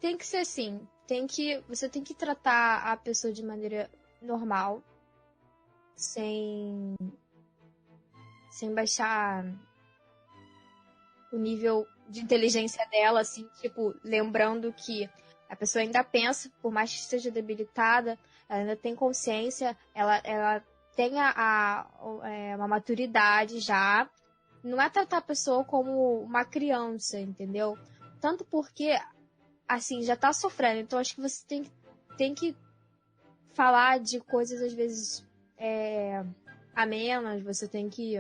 tem que ser assim. Você tem que tratar a pessoa de maneira normal, sem baixar o nível de inteligência dela, assim, tipo, lembrando que a pessoa ainda pensa, por mais que esteja debilitada, ela ainda tem consciência, ela tem uma maturidade já. Não é tratar a pessoa como uma criança, entendeu? Tanto porque, assim, já tá sofrendo. Então, acho que você tem que falar de coisas, às vezes, amenas. Você tem que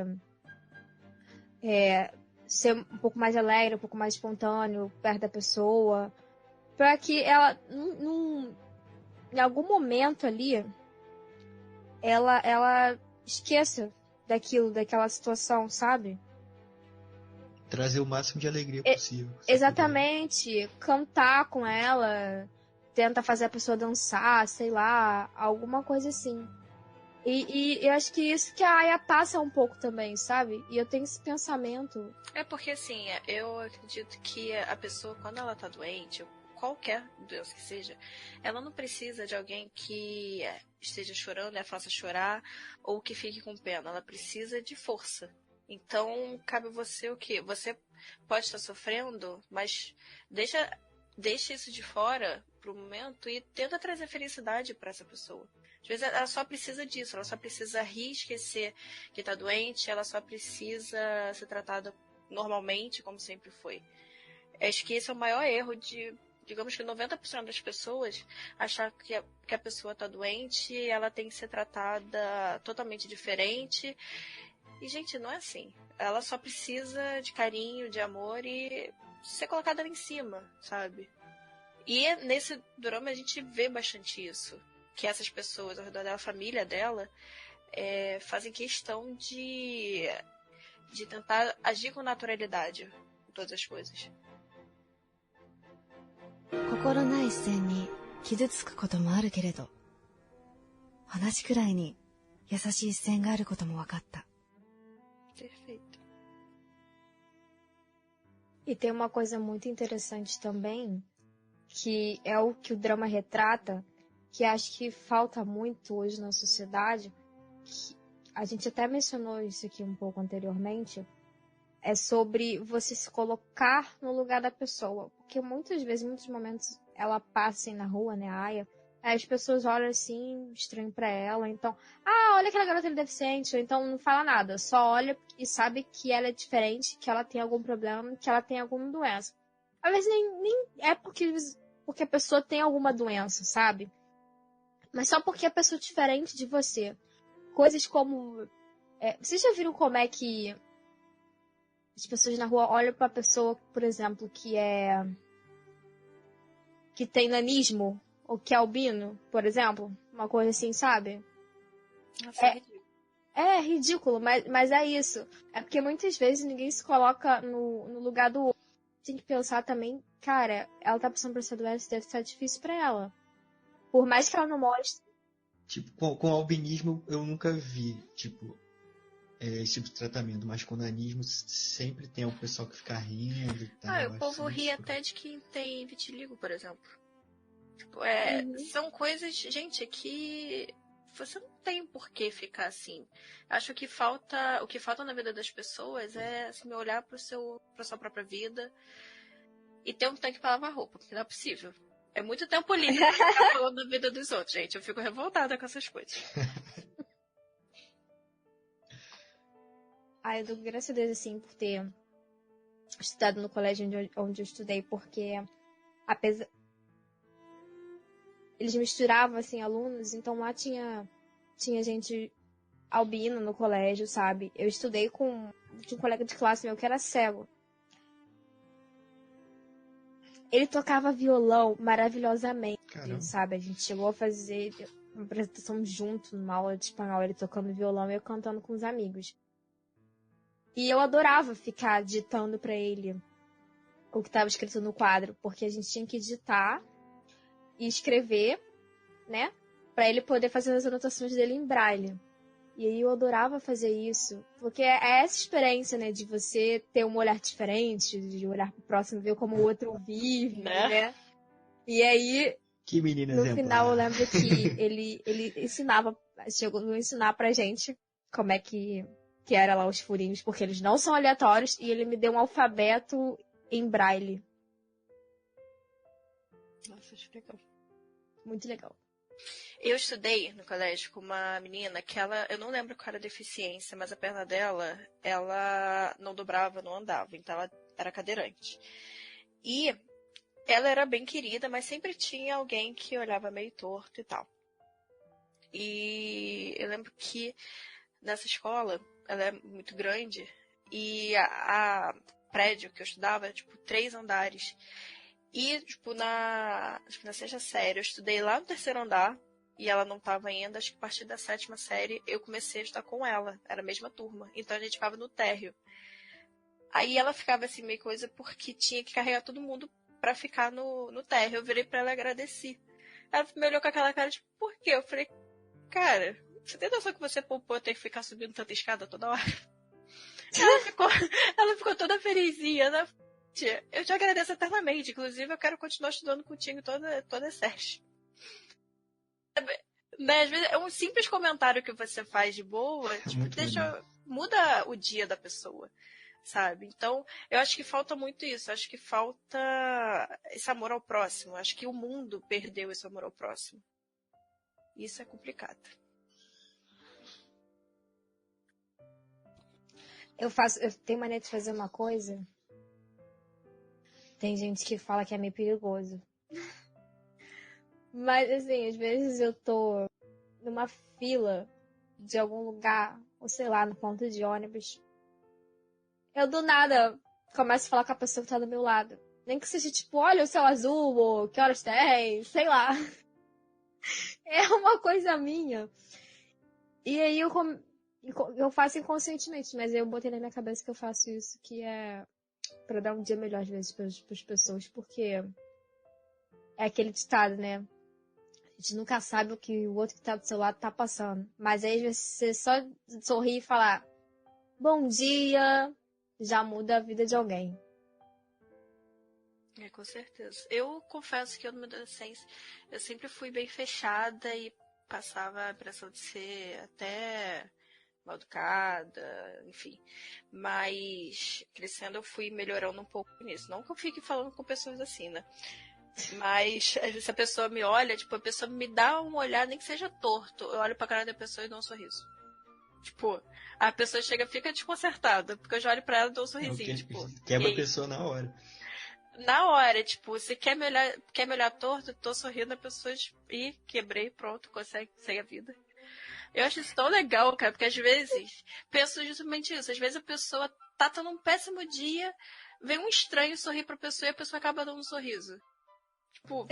ser um pouco mais alegre, um pouco mais espontâneo perto da pessoa. Pra que ela, em algum momento ali, ela esqueça daquela situação, sabe? Trazer o máximo de alegria possível. Exatamente. Cantar com ela, tenta fazer a pessoa dançar, sei lá, alguma coisa assim. E eu acho que isso que a Aya passa um pouco também, sabe? E eu tenho esse pensamento. É porque, assim, eu acredito que a pessoa, quando ela tá doente, qualquer doença que seja, ela não precisa de alguém que esteja chorando e a faça chorar ou que fique com pena. Ela precisa de força. Então, cabe a você o quê? Você pode estar sofrendo, mas deixa isso de fora pro momento e tenta trazer felicidade para essa pessoa. Às vezes ela só precisa disso, ela só precisa rir, esquecer que tá doente, ela só precisa ser tratada normalmente, como sempre foi. Acho que esse é o maior erro de, digamos que 90% das pessoas achar que a pessoa tá doente e ela tem que ser tratada totalmente diferente. E, gente, não é assim. Ela só precisa de carinho, de amor e ser colocada lá em cima, sabe? E nesse drama a gente vê bastante isso. Que essas pessoas ao redor dela, a família dela, fazem questão de tentar agir com naturalidade em todas as coisas. 心ない視線に傷つくこともあるけれど、同じくらいに優しい視線があることも分かった。Perfeito. E tem uma coisa muito interessante também, que é o que o drama retrata, que acho que falta muito hoje na sociedade, que a gente até mencionou isso aqui um pouco anteriormente, é sobre você se colocar no lugar da pessoa. Porque muitas vezes, em muitos momentos, ela passa assim na rua, né, a Aya, aí as pessoas olham assim, estranho pra ela, então, olha aquela garota deficiente, ou então não fala nada, só olha e sabe que ela é diferente, que ela tem algum problema, que ela tem alguma doença. Às vezes nem é porque a pessoa tem alguma doença, sabe? Mas só porque a pessoa é diferente de você. Coisas como... vocês já viram como é que as pessoas na rua olham pra pessoa, por exemplo, que tem nanismo, ou que é albino, por exemplo? Uma coisa assim, sabe? Nossa, é ridículo. É ridículo, mas é isso. É porque muitas vezes ninguém se coloca no lugar do outro. Tem que pensar também, cara, ela tá passando por essa doença, deve estar difícil pra ela. Por mais que ela não mostre. Tipo, com albinismo eu nunca vi, tipo, esse tipo de tratamento, mas com nanismo sempre tem o pessoal que fica rindo e tal. O povo ri até de quem tem vitiligo, por exemplo. Tipo, são coisas, gente, que você não tem por que ficar assim. Acho que o que falta na vida das pessoas é assim, olhar pra sua própria vida e ter um tanque pra lavar roupa, porque não é possível. É muito tempo livre pra ficar falando da vida dos outros, gente. Eu fico revoltada com essas coisas. Eu dou graças a Deus, assim, por ter estudado no colégio onde eu estudei, porque eles misturavam, assim, alunos, então lá tinha gente albina no colégio, sabe? Eu estudei com um colega de classe meu que era cego. Ele tocava violão maravilhosamente, Caramba. sabe? A gente chegou a fazer uma apresentação junto numa aula de espanhol, ele tocando violão e eu cantando com os amigos. E eu adorava ficar ditando pra ele o que estava escrito no quadro, porque a gente tinha que digitar e escrever, né? Pra ele poder fazer as anotações dele em braille. E aí eu adorava fazer isso, porque é essa experiência, né, de você ter um olhar diferente, de olhar pro próximo, ver como o outro vive, né? E aí, Que menina no exemplar. final, eu lembro que ele ensinava, chegou a ensinar pra gente como é que era lá os furinhos, porque eles não são aleatórios, e ele me deu um alfabeto em braille. Nossa, acho legal. Muito legal. Eu estudei no colégio com uma menina que eu não lembro qual era a deficiência, mas a perna dela, ela não dobrava, não andava, então ela era cadeirante. E ela era bem querida, mas sempre tinha alguém que olhava meio torto e tal. E eu lembro que nessa escola, ela é muito grande, e a prédio que eu estudava era, tipo, 3 andares. E, tipo, acho que na 6ª série, eu estudei lá no 3º andar, e ela não estava ainda, acho que a partir da 7ª série, eu comecei a estudar com ela, era a mesma turma, então a gente ficava no térreo. Aí ela ficava assim, meio coisa, porque tinha que carregar todo mundo pra ficar no térreo. Eu virei pra ela e agradeci. Ela me olhou com aquela cara, tipo, por quê? Eu falei, cara, você tem noção que você poupou ter que ficar subindo tanta escada toda hora? Ela ficou toda felizinha, né? Eu te agradeço eternamente. Inclusive, eu quero continuar estudando contigo toda a série. Né? Às vezes é um simples comentário que você faz de boa, tipo, muda o dia da pessoa, sabe? Então, eu acho que falta muito isso. Eu acho que falta esse amor ao próximo. Eu acho que o mundo perdeu esse amor ao próximo. Isso é complicado. Eu tenho mania de fazer uma coisa. Tem gente que fala que é meio perigoso. Mas, assim, às vezes eu tô numa fila de algum lugar, ou sei lá, no ponto de ônibus. Eu, do nada, começo a falar com a pessoa que tá do meu lado. Nem que seja tipo, olha o céu azul, ou que horas tem, sei lá. É uma coisa minha. E aí eu faço inconscientemente, mas eu botei na minha cabeça que eu faço isso, que é pra dar um dia melhor, às vezes, pras pessoas, porque é aquele ditado, né? A gente nunca sabe o que o outro que tá do seu lado tá passando. Mas aí, às vezes, você só sorrir e falar bom dia, já muda a vida de alguém. É, com certeza. Eu confesso que eu, na minha adolescência, eu sempre fui bem fechada e passava a impressão de ser até mal educada, enfim. Mas crescendo eu fui melhorando um pouco nisso. Não que eu fique falando com pessoas assim, né? Mas às vezes a pessoa me olha, tipo, a pessoa me dá um olhar, nem que seja torto. Eu olho pra cara da pessoa e dou um sorriso. Tipo, a pessoa chega e fica desconcertada, porque eu já olho pra ela e dou um sorrisinho, tipo... Quebra a pessoa na hora. Na hora, tipo, você quer me olhar torto, tô sorrindo, a pessoa, tipo, ih, quebrei, pronto, segue a vida. Eu acho isso tão legal, cara, porque às vezes, penso justamente isso, às vezes a pessoa tá tendo um péssimo dia, vem um estranho sorrir pra pessoa e a pessoa acaba dando um sorriso. Tipo,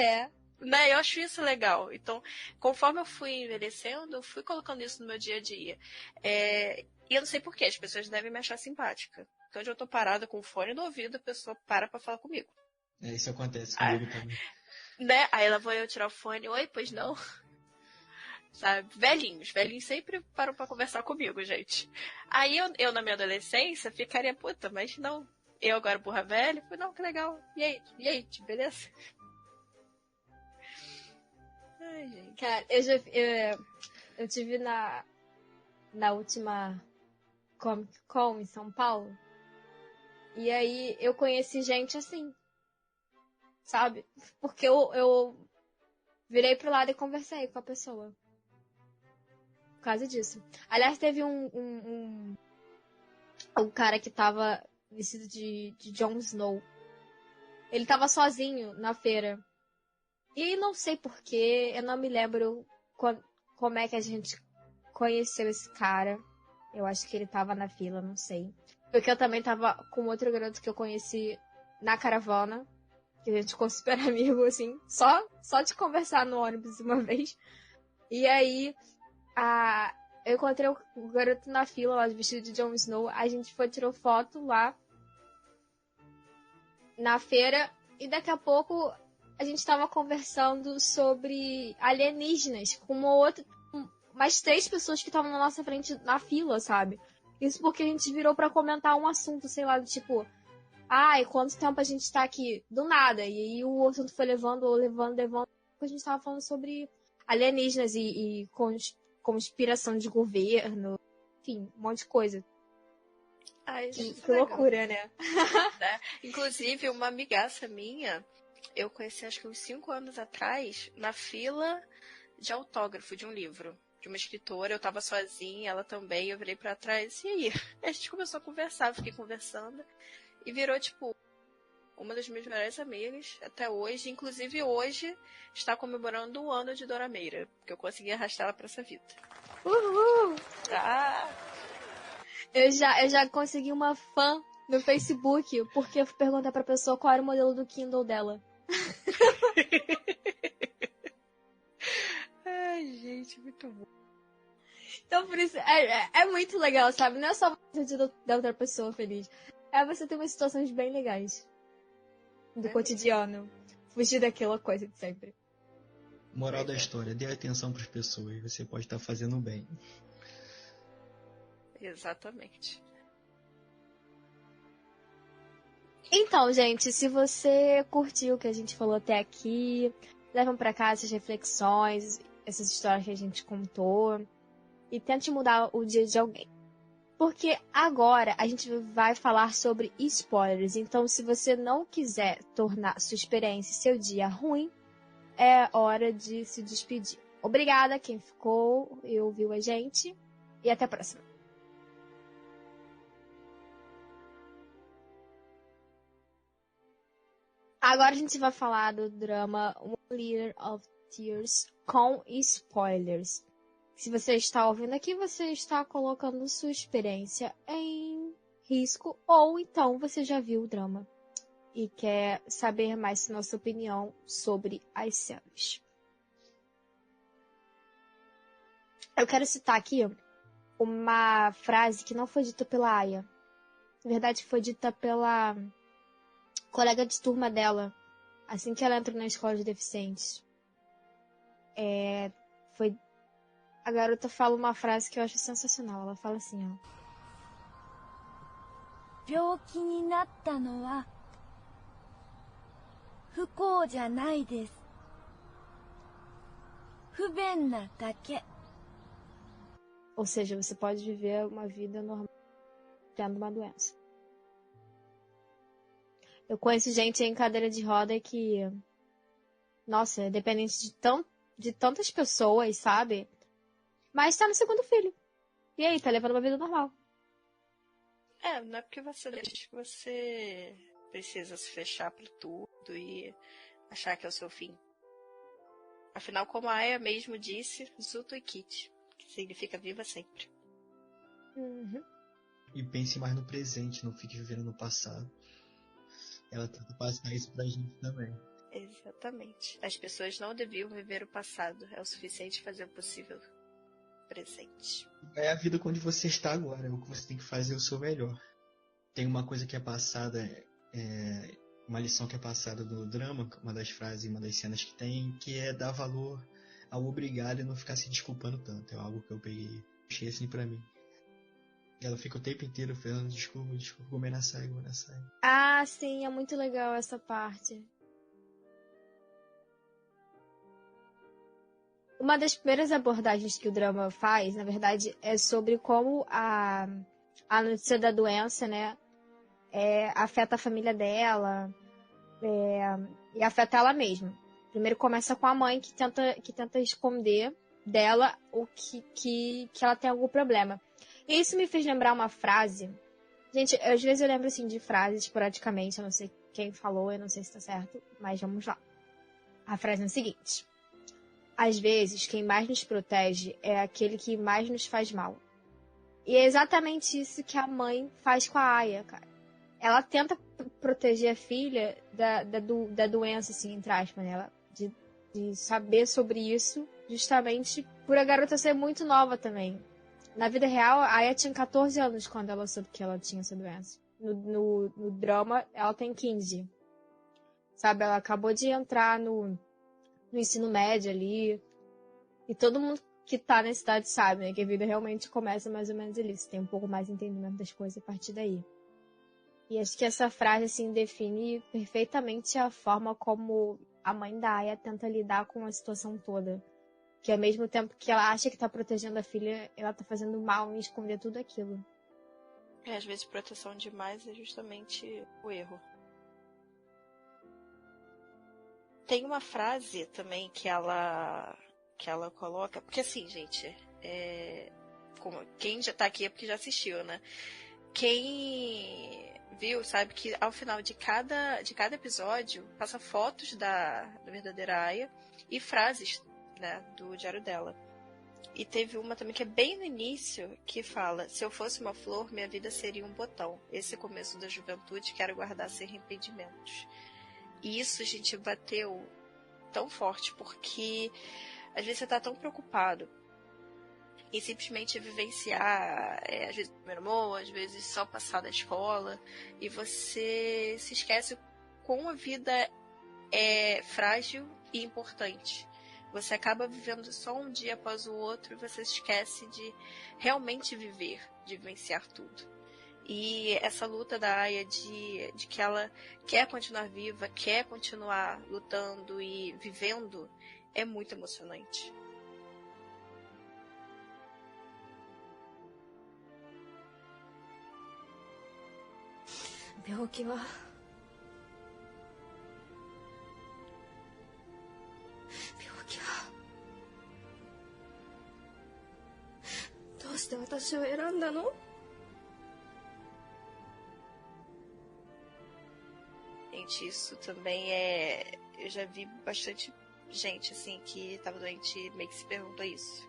né, eu acho isso legal. Então, conforme eu fui envelhecendo, eu fui colocando isso no meu dia a dia. E eu não sei porquê, as pessoas devem me achar simpática. Então, onde eu tô parada com o fone no ouvido, a pessoa para pra falar comigo. Isso acontece comigo também. Né? Aí ela vai eu tirar o fone, oi, pois não? Sabe? Velhinhos sempre param pra conversar comigo, gente. Aí eu na minha adolescência, ficaria, puta, mas não. Eu agora burra velha, falei, não, que legal. E aí, beleza? Ai, gente. Cara, eu tive na última Comic Con em São Paulo. E aí eu conheci gente assim, sabe? Porque eu virei pro lado e conversei com a pessoa. Por causa disso. Aliás, teve um cara que tava vestido de Jon Snow. Ele tava sozinho na feira. E não sei porquê, eu não me lembro como é que a gente conheceu esse cara. Eu acho que ele tava na fila, não sei. Porque eu também tava com outro garoto que eu conheci na caravana. Que a gente ficou super amigo, assim. Só de conversar no ônibus uma vez. E aí, eu encontrei o garoto na fila lá, vestido de Jon Snow. A gente tirou foto lá na feira. E daqui a pouco a gente tava conversando sobre alienígenas com mais 3 pessoas que estavam na nossa frente na fila, sabe? Isso porque a gente virou pra comentar um assunto, sei lá, do tipo... Ai, quanto tempo a gente tá aqui? Do nada. E aí o assunto foi levando. A gente tava falando sobre alienígenas e conspiração de governo. Enfim, um monte de coisa. Ai, Que legal. loucura, né? Né? Inclusive, uma amigaça minha, eu conheci acho que uns 5 anos atrás, na fila de autógrafo de um livro. De uma escritora, eu tava sozinha, ela também, eu virei pra trás, e aí? A gente começou a conversar, fiquei conversando, e virou, tipo, uma das minhas melhores amigas, até hoje. Inclusive, hoje, está comemorando 1 ano de Dora Meira, porque eu consegui arrastar ela pra essa vida. Uhul! Ah! Eu já consegui uma fã no Facebook, porque eu fui perguntar pra pessoa qual era o modelo do Kindle dela. Ai, gente, muito bom. Então, por isso, é muito legal, sabe? Não é só você da outra pessoa feliz. É você ter umas situações bem legais do cotidiano. Fugir daquela coisa de sempre. Moral da história, dê atenção para as pessoas, você pode estar fazendo bem. Exatamente. Então, gente, se você curtiu o que a gente falou até aqui, levam pra casa essas reflexões, essas histórias que a gente contou, e tente mudar o dia de alguém. Porque agora a gente vai falar sobre spoilers. Então, se você não quiser tornar sua experiência e seu dia ruim, é hora de se despedir. Obrigada a quem ficou e ouviu a gente. E até a próxima. Agora a gente vai falar do drama One Liter of Tears com spoilers. Se você está ouvindo aqui, você está colocando sua experiência em risco, ou então você já viu o drama e quer saber mais nossa opinião sobre as cenas. Eu quero citar aqui uma frase que não foi dita pela Aya. Na verdade, foi dita pela colega de turma dela, assim que ela entrou na escola de deficientes. A garota fala uma frase que eu acho sensacional. Ela fala assim, ó. 病気になったのは不幸じゃないです。不便なだけ。 Ou seja, você pode viver uma vida normal tendo uma doença. Eu conheço gente em cadeira de roda que, nossa, é dependente de tantas pessoas, sabe? Mas tá no segundo filho. E aí, tá levando uma vida normal. Não é porque você deixa que você precisa se fechar para tudo e achar que é o seu fim. Afinal, como a Aya mesmo disse, Zuto Ikiti, que significa viva sempre. Uhum. E pense mais no presente, não fique vivendo no passado. Ela tenta passar isso pra gente também. Exatamente. As pessoas não deviam viver o passado. É o suficiente fazer o possível presente. É a vida onde você está agora. O que você tem que fazer é o seu melhor. Tem uma coisa que é passada, uma lição que é passada do drama, uma das frases, uma das cenas que tem, que é dar valor ao obrigado e não ficar se desculpando tanto. É algo que eu peguei, puxei assim pra mim. Ela fica o tempo inteiro falando desculpa, Gomenasai. Ah, sim, é muito legal essa parte. Uma das primeiras abordagens que o drama faz, na verdade, é sobre como a notícia da doença, né, afeta a família dela e afeta ela mesma. Primeiro começa com a mãe que tenta esconder dela o que ela tem algum problema. E isso me fez lembrar uma frase. Gente, às vezes eu lembro assim de frases esporadicamente, eu não sei quem falou, eu não sei se tá certo, mas vamos lá. A frase é a seguinte: às vezes, quem mais nos protege é aquele que mais nos faz mal. E é exatamente isso que a mãe faz com a Aya, cara. Ela tenta proteger a filha da doença, assim, entre aspas, né? Ela, de saber sobre isso, justamente por a garota ser muito nova também. Na vida real, a Aya tinha 14 anos quando ela soube que ela tinha essa doença. No drama, ela tem 15. Sabe, ela acabou de entrar no ensino médio ali. E todo mundo que tá na cidade sabe, né? Que a vida realmente começa mais ou menos ali. Você tem um pouco mais de entendimento das coisas a partir daí. E acho que essa frase, assim, define perfeitamente a forma como a mãe da Aya tenta lidar com a situação toda. Que ao mesmo tempo que ela acha que tá protegendo a filha, ela tá fazendo mal em esconder tudo aquilo. Às vezes proteção demais é justamente o erro. Tem uma frase também que ela coloca, porque assim, gente, quem já tá aqui é porque já assistiu, né? Quem viu sabe que ao final de cada episódio passa fotos da verdadeira Aya e frases, né, do diário dela. E teve uma também que é bem no início, que fala: se eu fosse uma flor, minha vida seria um botão. Esse começo da juventude quero guardar sem arrependimentos. E isso, gente, bateu tão forte, porque às vezes você tá tão preocupado em simplesmente vivenciar, às vezes o primeiro amor, às vezes só passar da escola, e você se esquece como a vida é frágil e importante. Você acaba vivendo só um dia após o outro e você se esquece de realmente viver, de vivenciar tudo. E essa luta da Aya de que ela quer continuar viva, quer continuar lutando e vivendo, é muito emocionante. Gente, isso também eu já vi bastante gente assim que estava doente meio que se pergunta isso.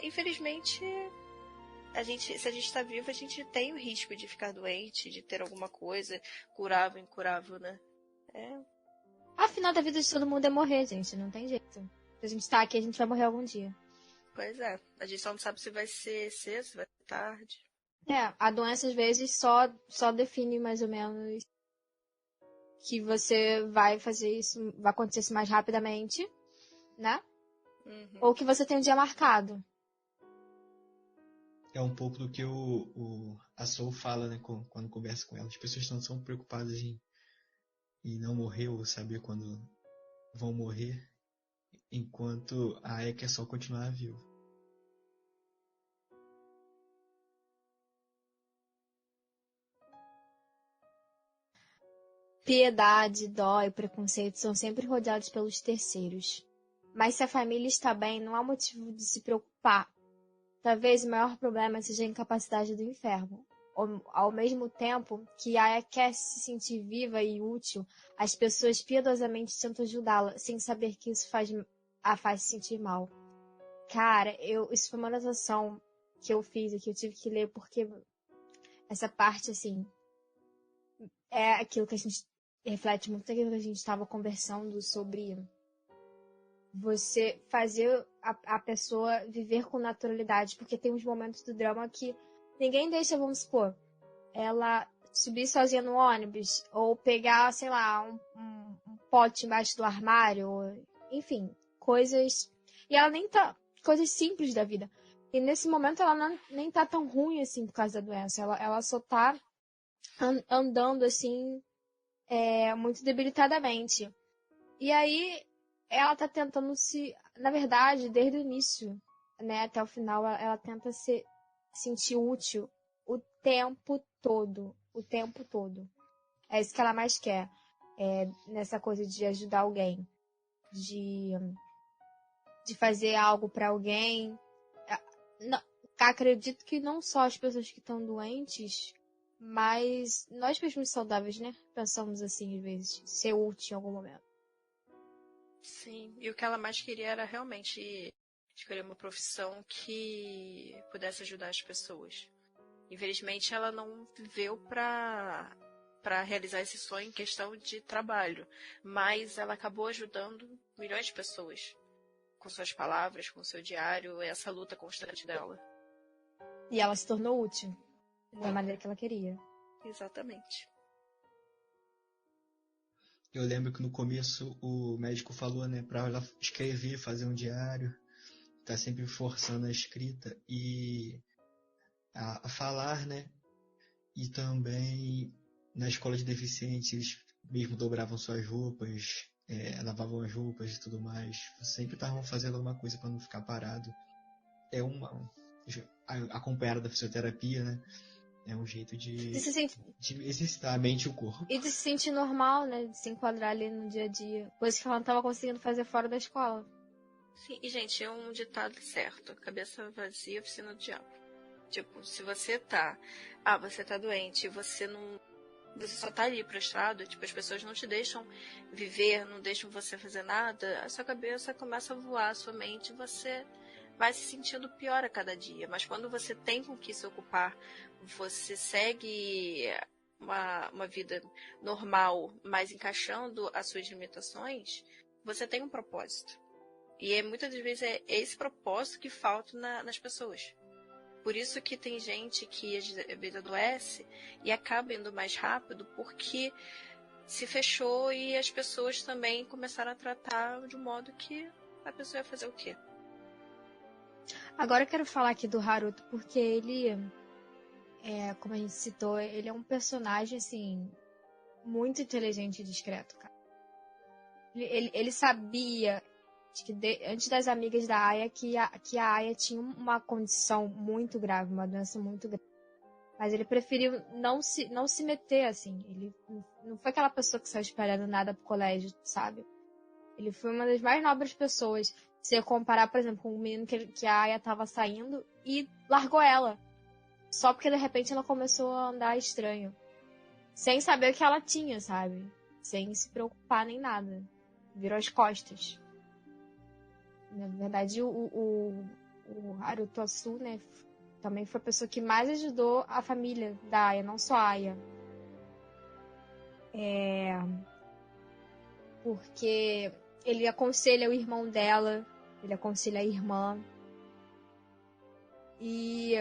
Infelizmente, se a gente está vivo, a gente tem o risco de ficar doente, de ter alguma coisa curável, incurável, né? Afinal da vida de todo mundo é morrer, gente. Não tem jeito. Se a gente tá aqui, a gente vai morrer algum dia. Pois é. A gente só não sabe se vai ser cedo, se vai ser tarde. A doença às vezes só define mais ou menos que você vai fazer isso, vai acontecer isso mais rapidamente, né? Uhum. Ou que você tem um dia marcado. É um pouco do que a Soul fala, né, quando conversa com ela. As pessoas não são preocupadas em não morrer ou saber quando vão morrer, enquanto a Aya quer só continuar viva. Piedade, dó e preconceito são sempre rodeados pelos terceiros. Mas se a família está bem, não há motivo de se preocupar. Talvez o maior problema seja a incapacidade do enfermo. Ao mesmo tempo que Aya quer se sentir viva e útil, as pessoas piedosamente tentam ajudá-la, sem saber que isso a faz se sentir mal. Cara, isso foi uma anotação que eu fiz e que eu tive que ler, porque essa parte, assim, é aquilo que a gente reflete muito daquilo que a gente estava conversando sobre você fazer a pessoa viver com naturalidade, porque tem uns momentos do drama que ninguém deixa, vamos supor, ela subir sozinha no ônibus, ou pegar, sei lá, um pote embaixo do armário, enfim, coisas. E ela nem tá. Coisas simples da vida. E nesse momento ela nem tá tão ruim assim por causa da doença. Ela só tá andando assim, muito debilitadamente. E aí ela tá tentando se. Na verdade, desde o início, né, até o final, ela tenta se sentir útil o tempo todo. O tempo todo. É isso que ela mais quer. Nessa coisa de ajudar alguém. De fazer algo para alguém. Não, acredito que não só as pessoas que estão doentes, mas nós mesmos saudáveis, né? Pensamos assim, às vezes, ser útil em algum momento. Sim, e o que ela mais queria era realmente escolher uma profissão que pudesse ajudar as pessoas. Infelizmente, ela não viveu para realizar esse sonho em questão de trabalho, mas ela acabou ajudando milhões de pessoas com suas palavras, com seu diário, essa luta constante dela. E ela se tornou útil da maneira que ela queria. Exatamente. Eu lembro que no começo o médico falou, né, pra ela escrever, fazer um diário. tá sempre forçando a escrita e a falar, né? E também na escola de deficientes eles mesmo dobravam suas roupas, lavavam as roupas e tudo mais. Sempre estavam fazendo alguma coisa para não ficar parado. É acompanhada da fisioterapia, né? É um jeito de exercitar a mente e o corpo. E de se sentir normal, né? De se enquadrar ali no dia a dia. Coisa que ela não estava conseguindo fazer fora da escola. Sim, e gente, é um ditado certo. Cabeça vazia, oficina do diabo. Tipo, se você tá doente e você só tá ali prostrado, tipo, as pessoas não te deixam viver, não deixam você fazer nada, a sua cabeça começa a voar, a sua mente, você vai se sentindo pior a cada dia. Mas quando você tem com que se ocupar, você segue uma vida normal, mas encaixando as suas limitações, você tem um propósito. E muitas das vezes é esse propósito que falta nas pessoas. Por isso que tem gente que às vezes adoece e acaba indo mais rápido porque se fechou e as pessoas também começaram a tratar de um modo que a pessoa ia fazer o quê? Agora eu quero falar aqui do Haruto porque ele, como a gente citou, ele é um personagem, assim, muito inteligente e discreto, cara. Ele sabia antes das amigas da Aya que a Aya tinha uma condição muito grave, uma doença muito grave. Mas ele preferiu não se meter, assim. Ele não foi aquela pessoa que saiu espalhando nada pro colégio, sabe? Ele foi uma das mais nobres pessoas. Se eu comparar, por exemplo, com um menino que a Aya tava saindo e largou ela. Só porque, de repente, ela começou a andar estranho. Sem saber o que ela tinha, sabe? Sem se preocupar nem nada. Virou as costas. Na verdade, o Haruto Asu, né, também foi a pessoa que mais ajudou a família da Aya, não só a Aya. Porque ele aconselha o irmão dela, ele aconselha a irmã. E,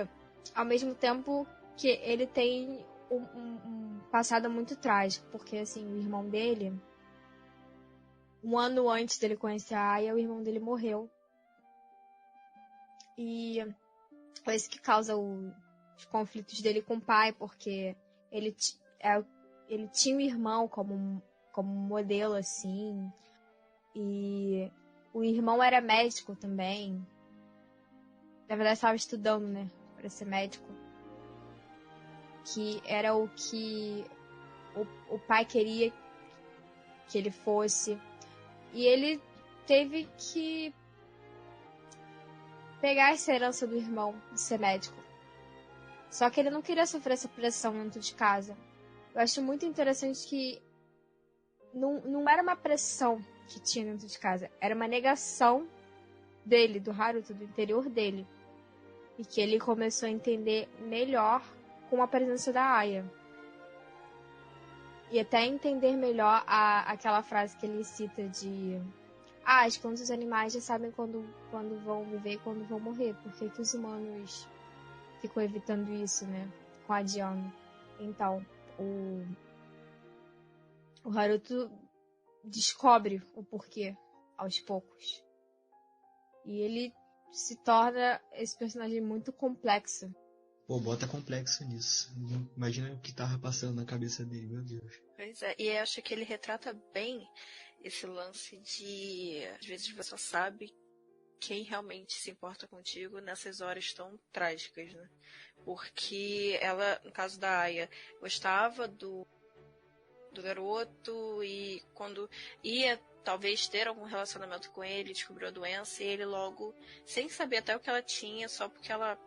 ao mesmo tempo, que ele tem um passado muito trágico, porque, assim, o irmão dele, um ano antes dele conhecer a Aya, o irmão dele morreu. E foi isso que causa os conflitos dele com o pai, porque ele tinha um irmão como modelo, assim, e o irmão era médico também. Na verdade, estava estudando, né, para ser médico. Que era o que o pai queria que ele fosse. E ele teve que pegar essa herança do irmão de ser médico. Só que ele não queria sofrer essa pressão dentro de casa. Eu acho muito interessante que não era uma pressão que tinha dentro de casa. Era uma negação dele, do Haruto, do interior dele. E que ele começou a entender melhor com a presença da Aya. E até entender melhor aquela frase que ele cita de... as plantas e os animais já sabem quando vão viver e quando vão morrer. Por que os humanos ficam evitando isso, né? Adiando. Então, o Haruto descobre o porquê aos poucos. E ele se torna esse personagem muito complexo. Pô, bota complexo nisso. Imagina o que tava passando na cabeça dele, meu Deus. Pois é, e eu acho que ele retrata bem esse lance de... Às vezes você só sabe quem realmente se importa contigo nessas horas tão trágicas, né? Porque ela, no caso da Aya, gostava do garoto e quando ia talvez ter algum relacionamento com ele, descobriu a doença e ele logo, sem saber até o que ela tinha, só porque ela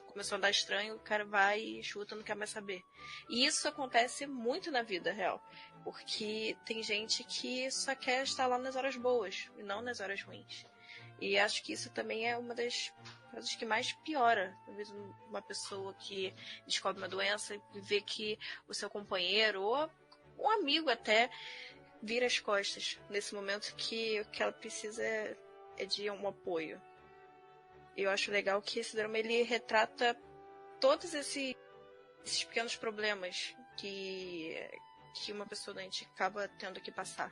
começou a andar estranho, o cara vai e chuta, não quer mais saber. E isso acontece muito na vida real, porque tem gente que só quer estar lá nas horas boas e não nas horas ruins. E acho que isso também é uma das coisas que mais piora. Talvez uma pessoa que descobre uma doença e vê que o seu companheiro ou um amigo até vira as costas nesse momento que o que ela precisa é de um apoio. Eu acho legal que esse drama ele retrata todos esses pequenos problemas que uma pessoa doente acaba tendo que passar.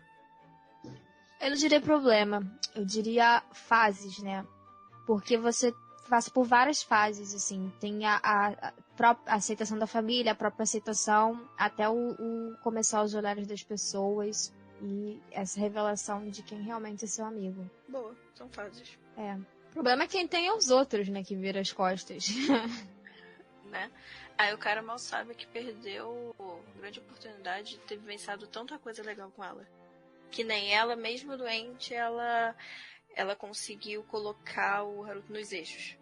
Eu não diria problema, eu diria fases, né? Porque você passa por várias fases, assim. Tem a própria aceitação da família, a própria aceitação, até o começar os olhares das pessoas e essa revelação de quem realmente é seu amigo. Boa, são fases. É. O problema é quem tem é os outros, né? Que vira as costas. Né? Aí o cara mal sabe que perdeu a grande oportunidade de ter vivenciado tanta coisa legal com ela. Que nem ela, mesmo doente, ela conseguiu colocar o Haruto nos eixos.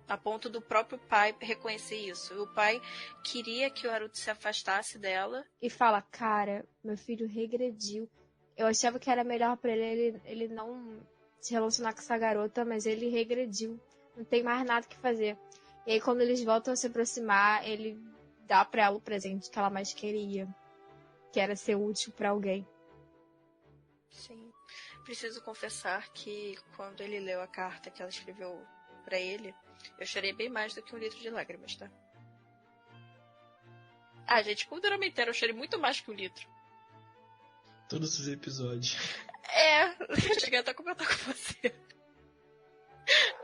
A ponto do próprio pai reconhecer isso. O pai queria que o Haruto se afastasse dela. E fala, cara, meu filho regrediu. Eu achava que era melhor pra ele não se relacionar com essa garota, mas ele regrediu. Não tem mais nada que fazer. E aí, quando eles voltam a se aproximar, ele dá pra ela o presente que ela mais queria. Que era ser útil pra alguém. Sim. Preciso confessar que quando ele leu a carta que ela escreveu pra ele, eu chorei bem mais do que 1 litro de lágrimas, tá? Ah, gente, com o drama inteiro eu chorei muito mais que 1 litro. Todos os episódios. É, eu cheguei até a comentar com você.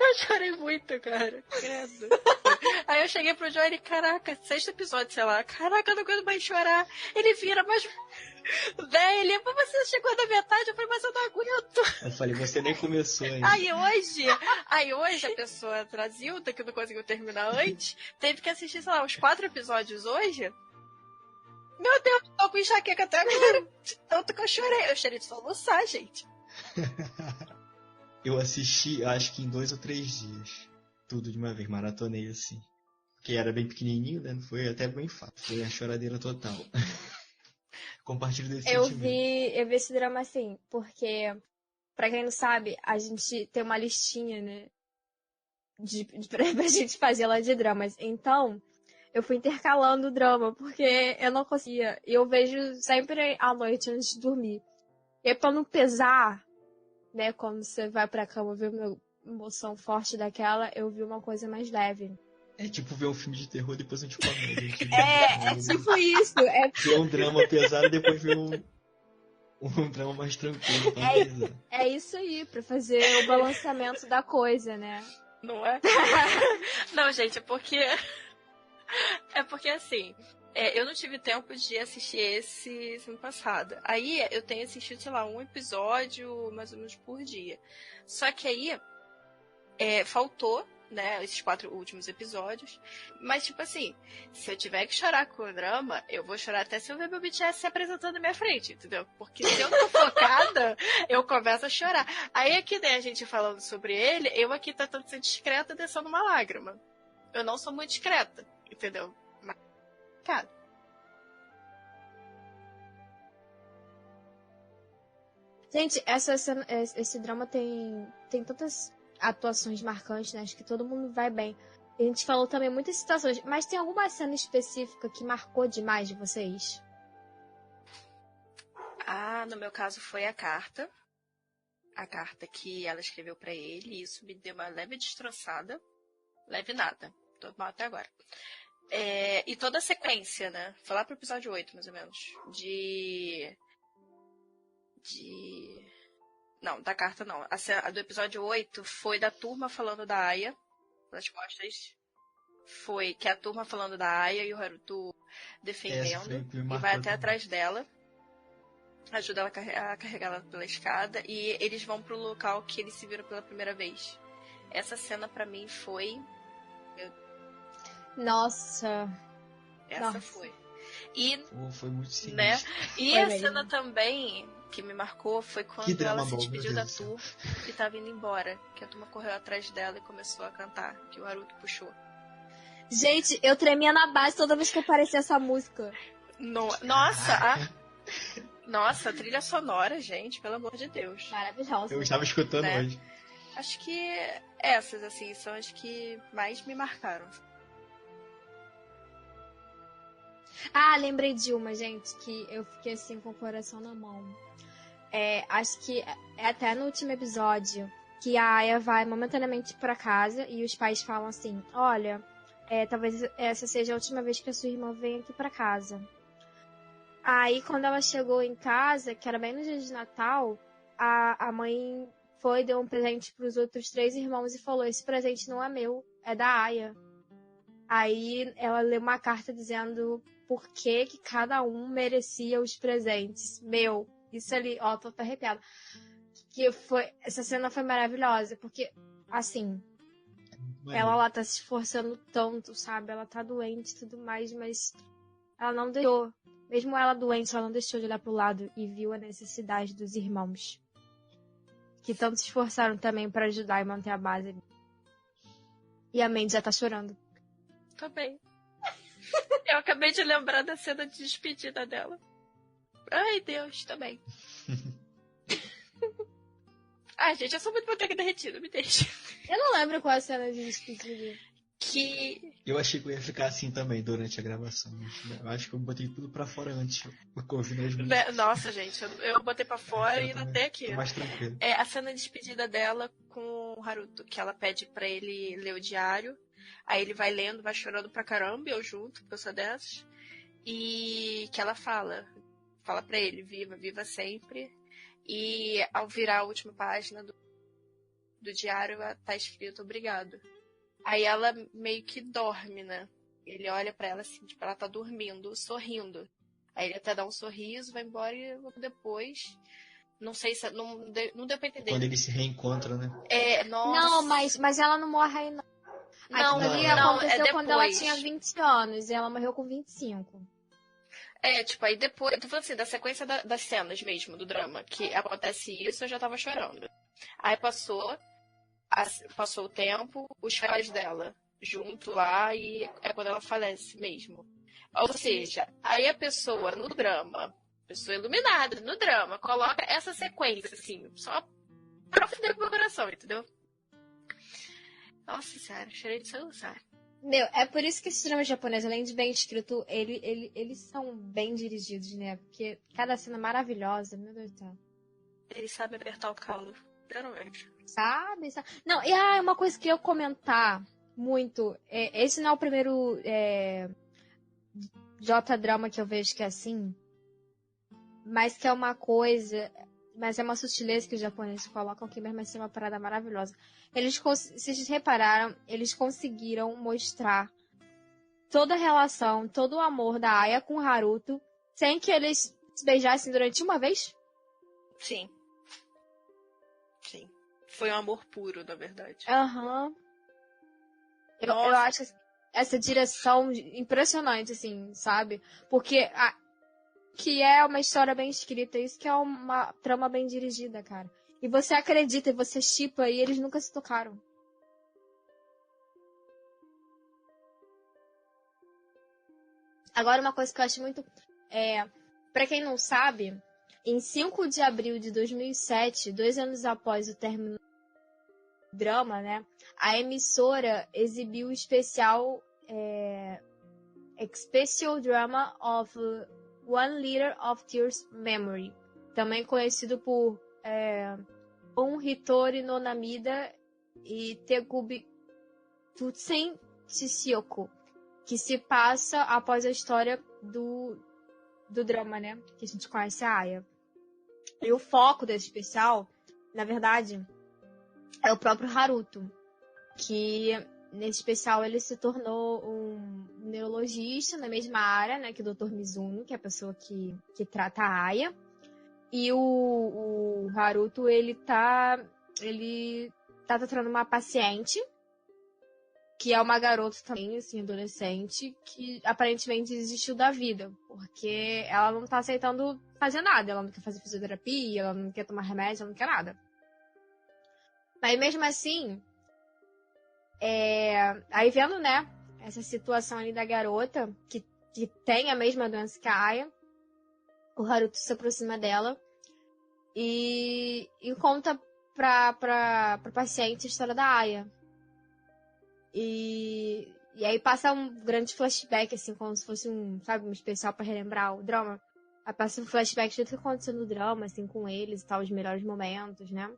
Eu chorei muito, cara. Credo. Aí eu cheguei pro Johnny, caraca, 6º episódio, sei lá. Caraca, eu não aguento mais chorar. Ele vira, mas... Véi, ele, você chegou na metade, eu falei, mas eu não aguento. Eu falei, você nem começou ainda. Aí hoje a pessoa Brasilda, que não conseguiu terminar antes, teve que assistir, sei lá, uns 4 episódios hoje. Meu Deus, tô com enxaqueca até agora. De tanto que eu chorei. Eu chorei de soluçar, gente. Eu assisti, acho que em 2 ou 3 dias. Tudo de uma vez, maratonei assim. Porque era bem pequenininho, né? Não foi até bem fácil. Foi a choradeira total. Compartilho desse Eu sentimento. vi esse drama assim, porque, pra quem não sabe, a gente tem uma listinha, né? Pra gente fazer lá de dramas. Então, eu fui intercalando o drama, porque eu não conseguia. E eu vejo sempre à noite antes de dormir. E aí, pra não pesar, né? Quando você vai pra cama ver uma emoção forte daquela, eu vi uma coisa mais leve. É tipo ver um filme de terror depois a gente comédia. É tipo isso. Ver um drama pesado e depois ver um drama mais tranquilo pra analisar. É isso aí, pra fazer o balanceamento da coisa, né? Não é? Não, gente, é porque... É porque, assim, eu não tive tempo de assistir esse semana passada. Aí, eu tenho assistido, sei lá, um episódio mais ou menos por dia. Só que aí, faltou, né, esses 4 últimos episódios. Mas, tipo assim, se eu tiver que chorar com o drama, eu vou chorar até se eu ver meu BTS se apresentando na minha frente, entendeu? Porque se eu tô focada, eu começo a chorar. Aí aqui, né, a gente falando sobre ele, eu aqui tentando ser discreta, descendo uma lágrima. Eu não sou muito discreta, entendeu? Mas, cara... Gente, esse drama tem tantas atuações marcantes, né? Acho que todo mundo vai bem. A gente falou também muitas situações, mas tem alguma cena específica que marcou demais de vocês? Ah, no meu caso foi a carta. A carta que ela escreveu pra ele. E isso me deu uma leve destroçada. Leve nada. Tô mal até agora. E toda a sequência, né? Foi lá pro episódio 8, mais ou menos. Não, da carta não. A do episódio 8 foi da turma falando da Aya. Nas costas. Foi que a turma falando da Aya e o Haruto defendendo. E vai até atrás dela. Ajuda ela a carregar ela pela escada. E eles vão pro local que eles se viram pela primeira vez. Essa cena pra mim foi... Nossa. Essa foi. E, foi muito sinistro. Né? E Foi a mesmo. cena também que me marcou foi quando ela se despediu da turma e tava indo embora. Que a turma correu atrás dela e começou a cantar. Que o Haruto puxou. Gente, eu tremia na base toda vez que aparecia essa música. Nossa, a trilha sonora, gente, pelo amor de Deus. Maravilhosa. Eu estava escutando Né? hoje. Acho que essas, assim, são as que mais me marcaram. Ah, lembrei de uma, gente, que eu fiquei assim com o coração na mão. Acho que é até no último episódio que a Aya vai momentaneamente pra casa e os pais falam assim, olha, talvez essa seja a última vez que a sua irmã vem aqui pra casa. Aí, quando ela chegou em casa, que era bem no dia de Natal, a mãe foi, deu um presente pros outros 3 irmãos e falou: esse presente não é meu, é da Aya. Aí ela leu uma carta dizendo por que cada um merecia os presentes. Meu, isso ali, ó, tô até arrepiada. Essa cena foi maravilhosa, porque, assim, ela lá tá se esforçando tanto, sabe? Ela tá doente e tudo mais, mas ela não deixou. Mesmo ela doente, ela não deixou de olhar pro lado e viu a necessidade dos irmãos. Que tanto se esforçaram também pra ajudar e manter a base. E a Mandy já tá chorando. Também. Eu acabei de lembrar da cena de despedida dela. Ai, Deus, também. Ai, gente, eu sou muito manteiga derretida, me deixa. Eu não lembro qual a cena de despedida. Eu achei que eu ia ficar assim também durante a gravação. Eu acho que eu botei tudo pra fora antes. Porque eu ouvi nas músicas. Nossa, gente, eu botei pra fora e ainda até aqui. Tô mais tranquilo. É a cena de despedida dela com o Haruto, que ela pede pra ele ler o diário. Aí ele vai lendo, vai chorando pra caramba, eu junto, porque eu sou dessas. E que ela fala pra ele, viva, viva sempre. E ao virar a última página do diário, tá escrito obrigado. Aí ela meio que dorme, né? Ele olha pra ela assim, tipo, ela tá dormindo, sorrindo. Aí ele até dá um sorriso, vai embora e depois... Não sei se... Não deu pra entender. Quando eles se reencontram, né? Nossa. Não, mas ela não morre aí, não. Aquilo ali aconteceu quando ela tinha 20 anos e ela morreu com 25. Tipo, aí depois... Eu tô falando assim, da sequência das cenas mesmo, do drama, que acontece isso, eu já tava chorando. Aí passou o tempo, os pais dela junto lá e é quando ela falece mesmo. Ou seja, aí a pessoa no drama, pessoa iluminada no drama, coloca essa sequência, assim, só pra fuder com o meu coração, entendeu? Nossa senhora, chorei de soluçar. Meu, é por isso que esses dramas japoneses, além de bem escrito, eles são bem dirigidos, né? Porque cada cena é maravilhosa, meu Deus do céu. Ele sabe apertar o calo, literalmente. Sabe? Não, e uma coisa que eu comentar muito, esse não é o primeiro J-drama que eu vejo que é assim, mas que é uma coisa, mas é uma sutileza que os japoneses colocam que mesmo assim é uma parada maravilhosa. Se vocês repararam, eles conseguiram mostrar toda a relação, todo o amor da Aya com o Haruto, sem que eles se beijassem durante uma vez? Sim. Sim. Foi um amor puro, na verdade. Aham. Eu acho essa direção impressionante, assim, sabe? Porque que é uma história bem escrita, isso que é uma trama bem dirigida, cara. E você acredita, e você shippa, e eles nunca se tocaram. Agora, uma coisa que eu acho muito... pra quem não sabe, em 5 de abril de 2007, 2 anos após o término do drama, né? A emissora exibiu o especial Special Drama of One Liter of Tears Memory, também conhecido por Hitori no Namida e Tegubi Tutsen Chishyoko, que se passa após a história do drama, né? Que a gente conhece a Aya. E o foco desse especial, na verdade, é o próprio Haruto, que nesse especial ele se tornou um neurologista na mesma área, né, que o Dr. Mizuno, que é a pessoa que trata a Aya. E o Haruto, ele tá tratando uma paciente, que é uma garota também, assim, adolescente, que aparentemente desistiu da vida, porque ela não tá aceitando fazer nada, ela não quer fazer fisioterapia, ela não quer tomar remédio, ela não quer nada. Mas mesmo assim, aí vendo, né, essa situação ali da garota, que tem a mesma doença que a Aya, o Haruto se aproxima dela e conta pra paciente a história da Aya. E aí passa um grande flashback, assim, como se fosse um especial pra relembrar o drama. Aí passa um flashback de tudo que aconteceu no drama, assim, com eles e tal, os melhores momentos, né?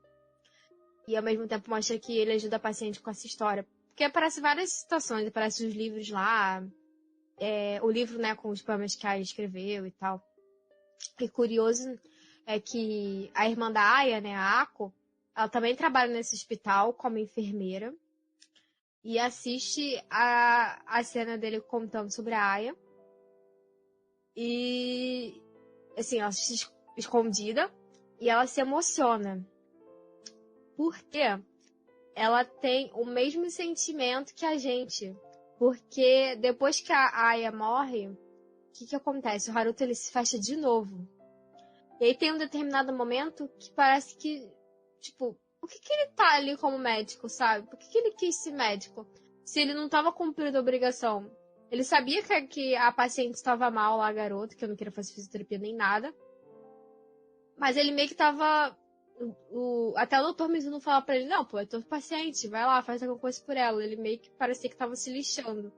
E ao mesmo tempo mostra que ele ajuda a paciente com essa história. Porque aparece várias situações, aparece os livros lá, o livro, né, com os poemas que a Aya escreveu e tal. E curioso é que a irmã da Aya, né, a Ako, ela também trabalha nesse hospital como enfermeira e assiste a cena dele contando sobre a Aya. E, assim, ela assiste escondida e ela se emociona. Porque ela tem o mesmo sentimento que a gente. Porque depois que a Aya morre, o que acontece? O Haruto ele se fecha de novo. E aí tem um determinado momento que parece que, tipo, por que ele tá ali como médico, sabe? Por que ele quis ser médico? Se ele não tava cumprindo a obrigação. Ele sabia que a paciente estava mal lá, a garota, que eu não queria fazer fisioterapia nem nada. Mas ele meio que tava... até o doutor Mizuno fala pra ele, não, pô, é tua paciente, vai lá, faz alguma coisa por ela. Ele meio que parecia que tava se lixando.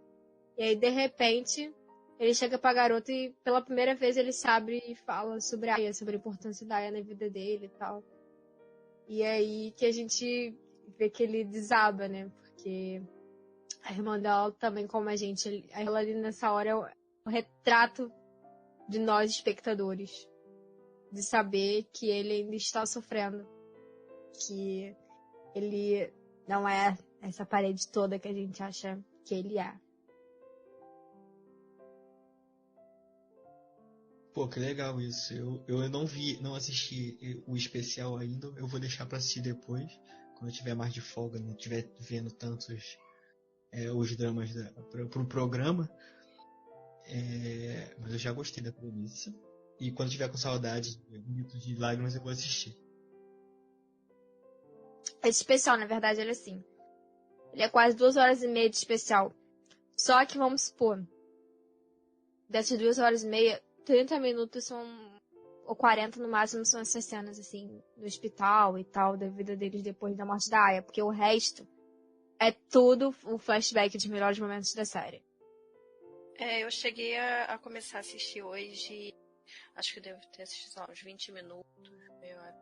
E aí, de repente, ele chega pra garota e pela primeira vez ele se abre e fala sobre a Aya, sobre a importância da Aya na vida dele e tal. E é aí que a gente vê que ele desaba, né? Porque a irmã dela também, como a gente, ela ali nessa hora é o retrato de nós, espectadores. De saber que ele ainda está sofrendo. Que ele não é essa parede toda que a gente acha que ele é. Pô, que legal isso. Eu não assisti o especial ainda. Eu vou deixar pra assistir depois. Quando eu tiver mais de folga, não estiver vendo tantos os dramas pro programa. Mas eu já gostei da premissa. E quando tiver com saudade, Minutos de Lágrimas, eu vou assistir. Esse especial, na verdade, ele é assim. Ele é quase 2h30 de especial. Só que, vamos supor, dessas 2h30, 30 minutos ou 40 no máximo, são essas cenas, assim, do hospital e tal, da vida deles depois da morte da Aya. Porque o resto é tudo o flashback dos melhores momentos da série. Eu cheguei a começar a assistir hoje. Acho que eu devo ter assistido, sei lá, uns 20 minutos, meia hora.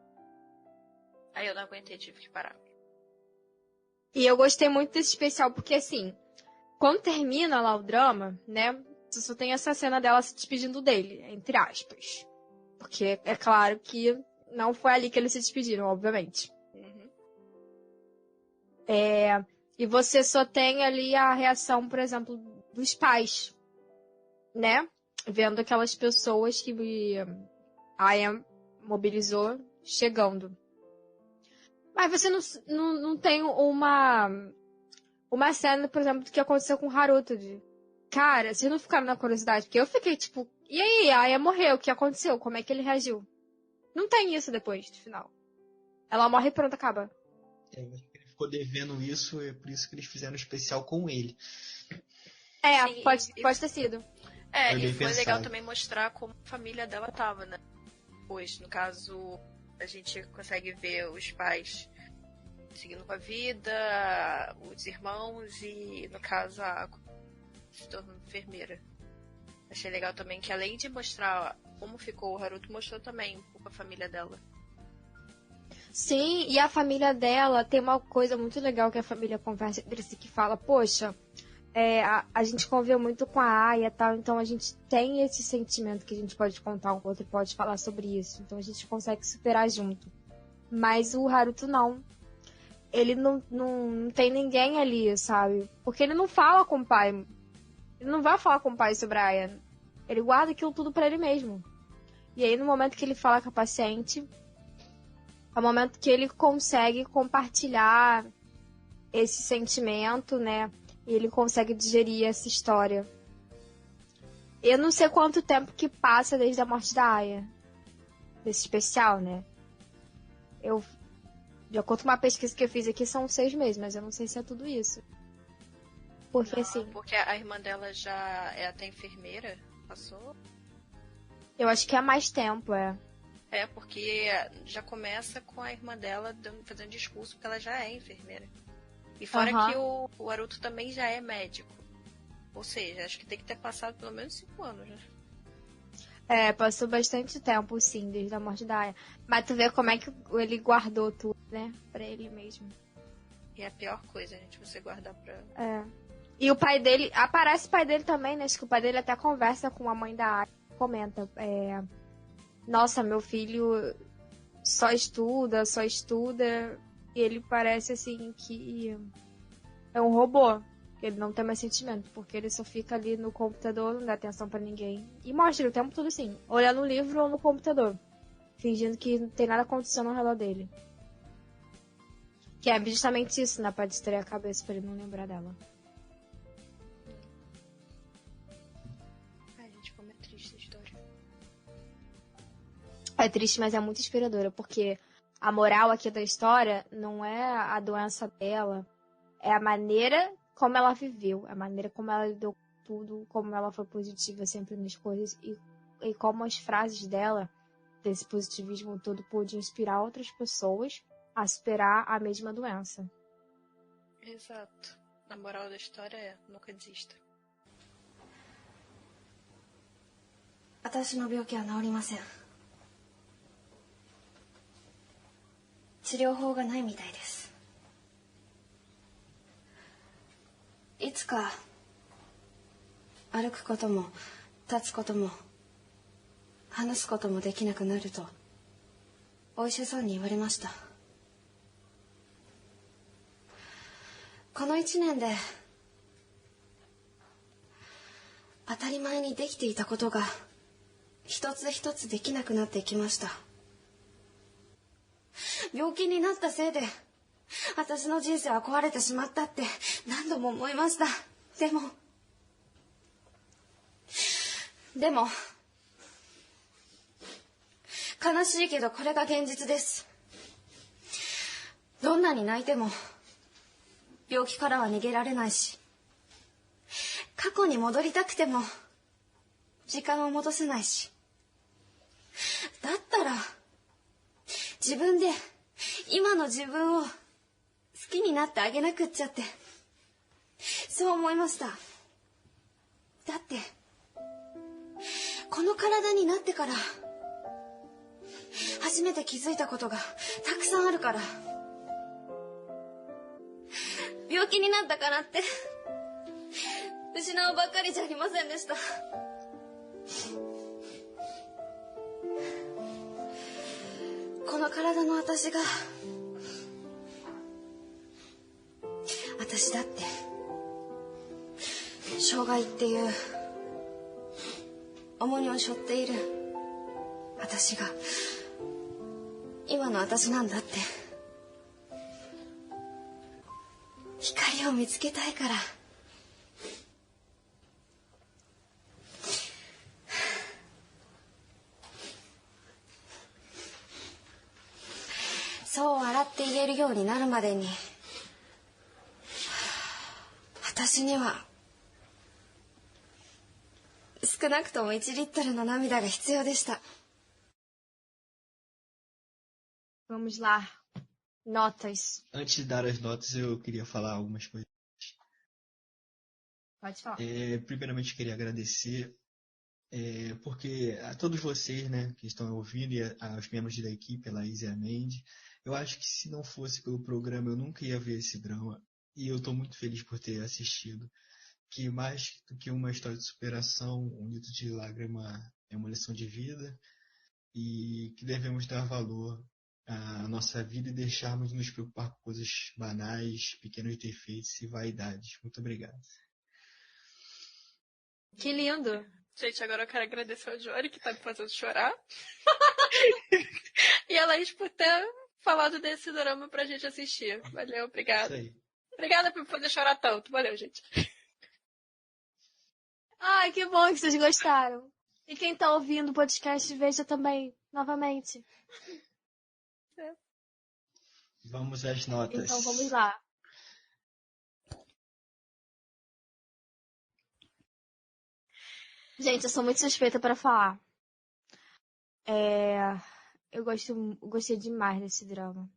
Aí eu não aguentei, tive que parar. E eu gostei muito desse especial porque, assim, quando termina lá o drama, né, você só tem essa cena dela se despedindo dele, entre aspas. Porque é claro que não foi ali que eles se despediram, obviamente. Uhum. E você só tem ali a reação, por exemplo, dos pais, né? Vendo aquelas pessoas que a Aya mobilizou chegando. Mas você não tem uma cena, por exemplo, do que aconteceu com o Haruto. Cara, vocês não ficaram na curiosidade? Porque eu fiquei tipo, e aí? A Aya morreu, o que aconteceu? Como é que ele reagiu? Não tem isso depois, no final. Ela morre e pronto, acaba. Ele ficou devendo isso, é por isso que eles fizeram um especial com ele. Sim, pode ter sido. E foi legal também mostrar como a família dela tava, né? Pois, no caso, a gente consegue ver os pais seguindo com a vida, os irmãos e, no caso, a se tornando enfermeira. Achei legal também que, além de mostrar como ficou o Haruto, mostrou também um pouco a família dela. Sim, e a família dela tem uma coisa muito legal que a família conversa entre si, que fala, poxa, a gente conviveu muito com a Aya e tal, então a gente tem esse sentimento que a gente pode contar um com o outro e pode falar sobre isso. Então a gente consegue superar junto. Mas o Haruto não. Ele não tem ninguém ali, sabe? Porque ele não fala com o pai. Ele não vai falar com o pai sobre a Aya. Ele guarda aquilo tudo pra ele mesmo. E aí no momento que ele fala com a paciente, é o momento que ele consegue compartilhar esse sentimento, né? E ele consegue digerir essa história. Eu não sei quanto tempo que passa desde a morte da Aya. Desse especial, né? De acordo com uma pesquisa que eu fiz aqui, são 6 meses, mas eu não sei se é tudo isso. Porque não, assim... Porque a irmã dela já é até enfermeira, passou? Eu acho que é mais tempo, Porque já começa com a irmã dela fazendo discurso, porque ela já é enfermeira. E fora que o Haruto também já é médico. Ou seja, acho que tem que ter passado pelo menos 5 anos, né? Passou bastante tempo, sim, desde a morte da Aya. Mas tu vê como é que ele guardou tudo, né? Pra ele mesmo. E é a pior coisa, gente, você guardar pra... E o pai dele... Aparece o pai dele também, né? Acho que o pai dele até conversa com a mãe da Aya. Comenta. nossa, meu filho só estuda, e ele parece assim que é um robô. Ele não tem mais sentimento, porque ele só fica ali no computador, não dá atenção pra ninguém. E mostra ele o tempo todo assim, olhando no livro ou no computador, fingindo que não tem nada acontecendo ao redor dele. Que é justamente isso, né? Pra distrair a cabeça, pra ele não lembrar dela. Ai, gente, como é triste a história. É triste, mas é muito inspiradora, porque a moral aqui da história não é a doença dela, é a maneira como ela viveu, a maneira como ela lidou com tudo, como ela foi positiva sempre nas coisas e como as frases dela, desse positivismo todo, pôde inspirar outras pessoas a superar a mesma doença. Exato. A moral da história é nunca desista. 私の病気は治りません。治療法がないみたいです。いつか歩くことも立つことも話すこともできなくなるとお医者さんに言われました。この1年で当たり前にできていたことが一つ一つできなくなっていきました。病気になったせいで私の人生は壊れてしまったって何度も思いました。でも悲しいけどこれが現実です。どんなに泣いても病気からは逃げられないし、過去に戻りたくても時間を戻せないし、だったら自分で今の自分を好きになってあげなくっちゃって、そう思いました。だってこの体になってから初めて気づいたことがたくさんあるから。病気になったからって失うばっかりじゃありませんでした。この体の私が私だって、障害っていう重荷を背負っている私が今の私なんだって、光を見つけたいから。そう笑って言えるようになるまでに、私には少なくとも1リットルの涙が必要でした。Vamos lá. Notas. Antes de dar as notas, eu queria falar algumas coisas. Pode falar. Primeiramente, queria agradecer, porque a todos vocês, né, que estão ouvindo, e aos membros da equipe, a Laís e a Mandy, eu acho que se não fosse pelo programa, eu nunca ia ver esse drama. E eu estou muito feliz por ter assistido. Que mais do que uma história de superação, um litro de lágrima é uma lição de vida. E que devemos dar valor à nossa vida e deixarmos nos preocupar com coisas banais, pequenos defeitos e vaidades. Muito obrigado. Que lindo. Gente, agora eu quero agradecer ao Jory, que tá me fazendo chorar. E a Laís por ter falado desse drama pra gente assistir. Valeu, obrigada. Isso aí. Obrigada por me fazer chorar tanto. Valeu, gente. Ai, que bom que vocês gostaram. E quem tá ouvindo o podcast, veja também, novamente. Vamos às notas. Então vamos lá. Gente, eu sou muito suspeita pra falar. Eu gostei demais desse drama.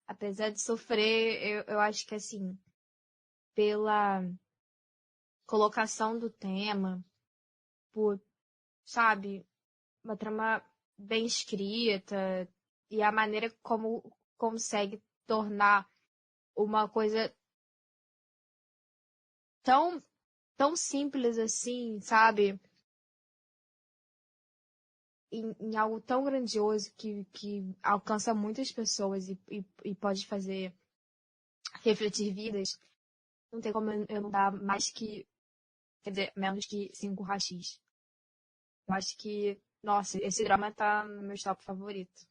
Apesar de sofrer, eu acho que assim, pela colocação do tema, por, sabe, uma trama bem escrita e a maneira como consegue tornar uma coisa tão, tão simples assim, sabe? em algo tão grandioso que alcança muitas pessoas e pode fazer refletir vidas, não tem como eu não dar mais que, quer dizer, menos que 5 rachis. Eu acho que, nossa, esse drama tá no meu top favorito.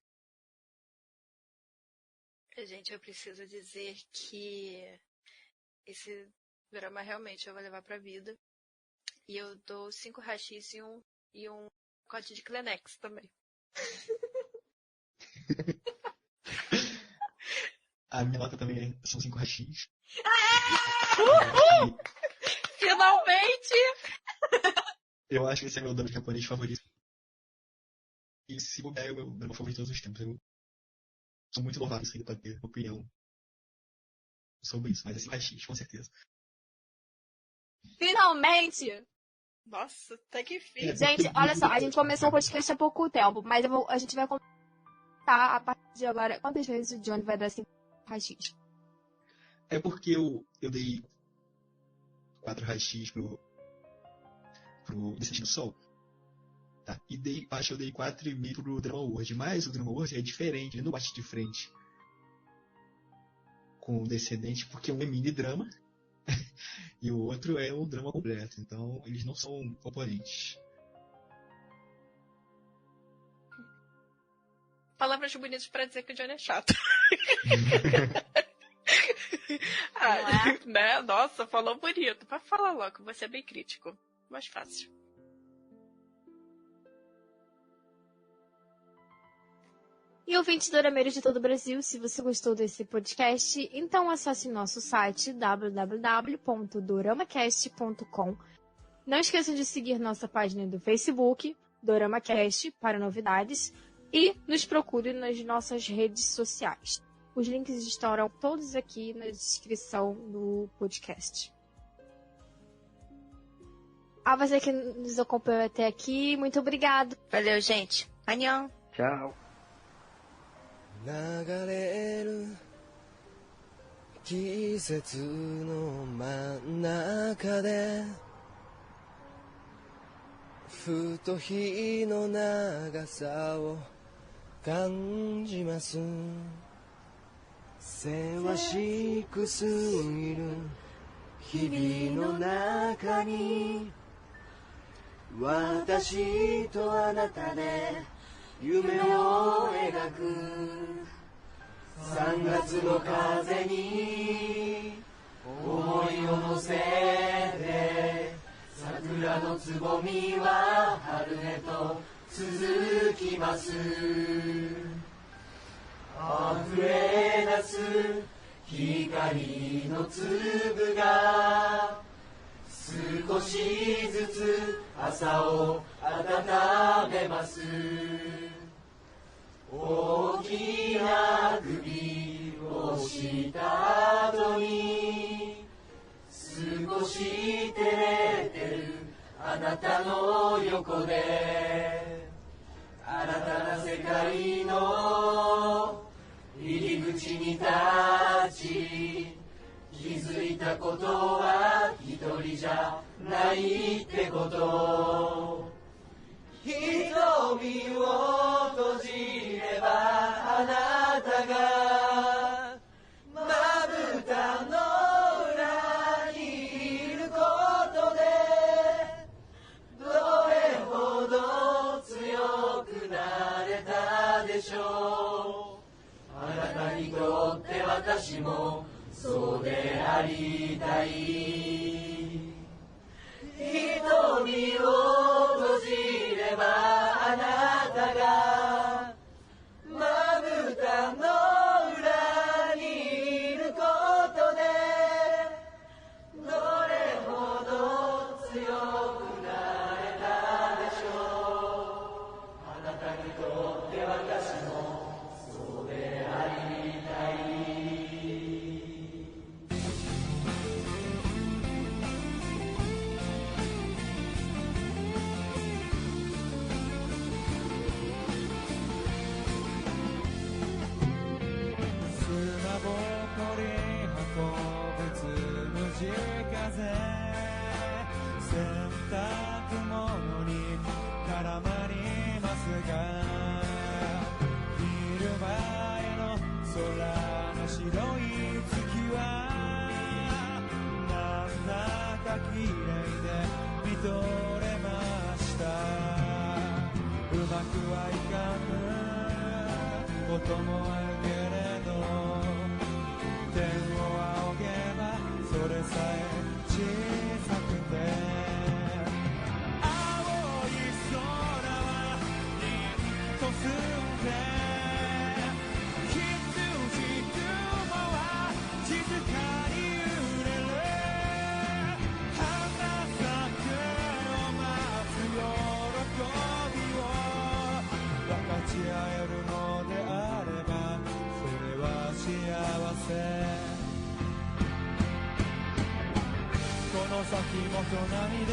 Gente, eu preciso dizer que esse drama realmente eu vou levar pra vida. E eu dou 5 rachis e um pacote de Kleenex também. A minha nota também são 5 rachis. Finalmente! Eu acho que esse é meu drama japonês favorito. E se bobear, é o meu drama favorito de todos os tempos. Eu sou muito novato ainda pra ter opinião sobre isso, mas é 5 rachis, com certeza. Finalmente! Nossa, até que fim. Gente, olha só, a gente começou o podcast há pouco tempo, mas a gente vai contar a partir de agora quantas vezes o Johnny vai dar 5 rachis. É porque eu dei 4 rachis pro Descendente do Sol. Tá? E acho que eu dei 4,5 pro Drama World. Mas o Drama World é diferente, ele não bate de frente com o Descendente, porque um é mini drama e o outro é um drama completo. Então eles não são concorrentes. Palavras bonitas pra dizer que o Johnny é chato. Né? Nossa, falou bonito. Vai falar logo, você é bem crítico. Mais fácil. E ouvintes dorameiros de todo o Brasil, se você gostou desse podcast, então acesse nosso site www.doramacast.com. Não esqueçam de seguir nossa página do Facebook, DoramaCast, para novidades, e nos procure nas nossas redes sociais. Os links estarão todos aqui na descrição do podcast. A você que nos acompanhou até aqui, muito obrigado. Valeu, gente. Annyeong. Tchau. 流れる季節の真ん中でふと日の長さを感じますせわしく過ぎる日々の中に私とあなたで夢を描く3月の風に思いを乗せて桜のつぼみは春へと続きます溢れ出す光の粒が少しずつ朝を温めます大きな首をした後に少し照れてるあなたの横で新たな世界の入り口に立ち気づいたことは一人じゃないってこと瞳を閉じればあなたがまぶたの裏にいることでどれほど強くなれたでしょうあなたにとって私もそうでありたい瞳を閉じればあなたがまぶたの裏にいることでどれほど強くなれたでしょうあなたにとって私もそうでありたい洗濯物に絡まりますが取れました。うまくはいかぬこともあるけれど、天を仰げばそれさえ小さくて、青い空は凛と澄んで、羊雲は静かに揺れる。花咲くを待つ喜びを分かち合えるのであれば、それは幸せ。この先も隣で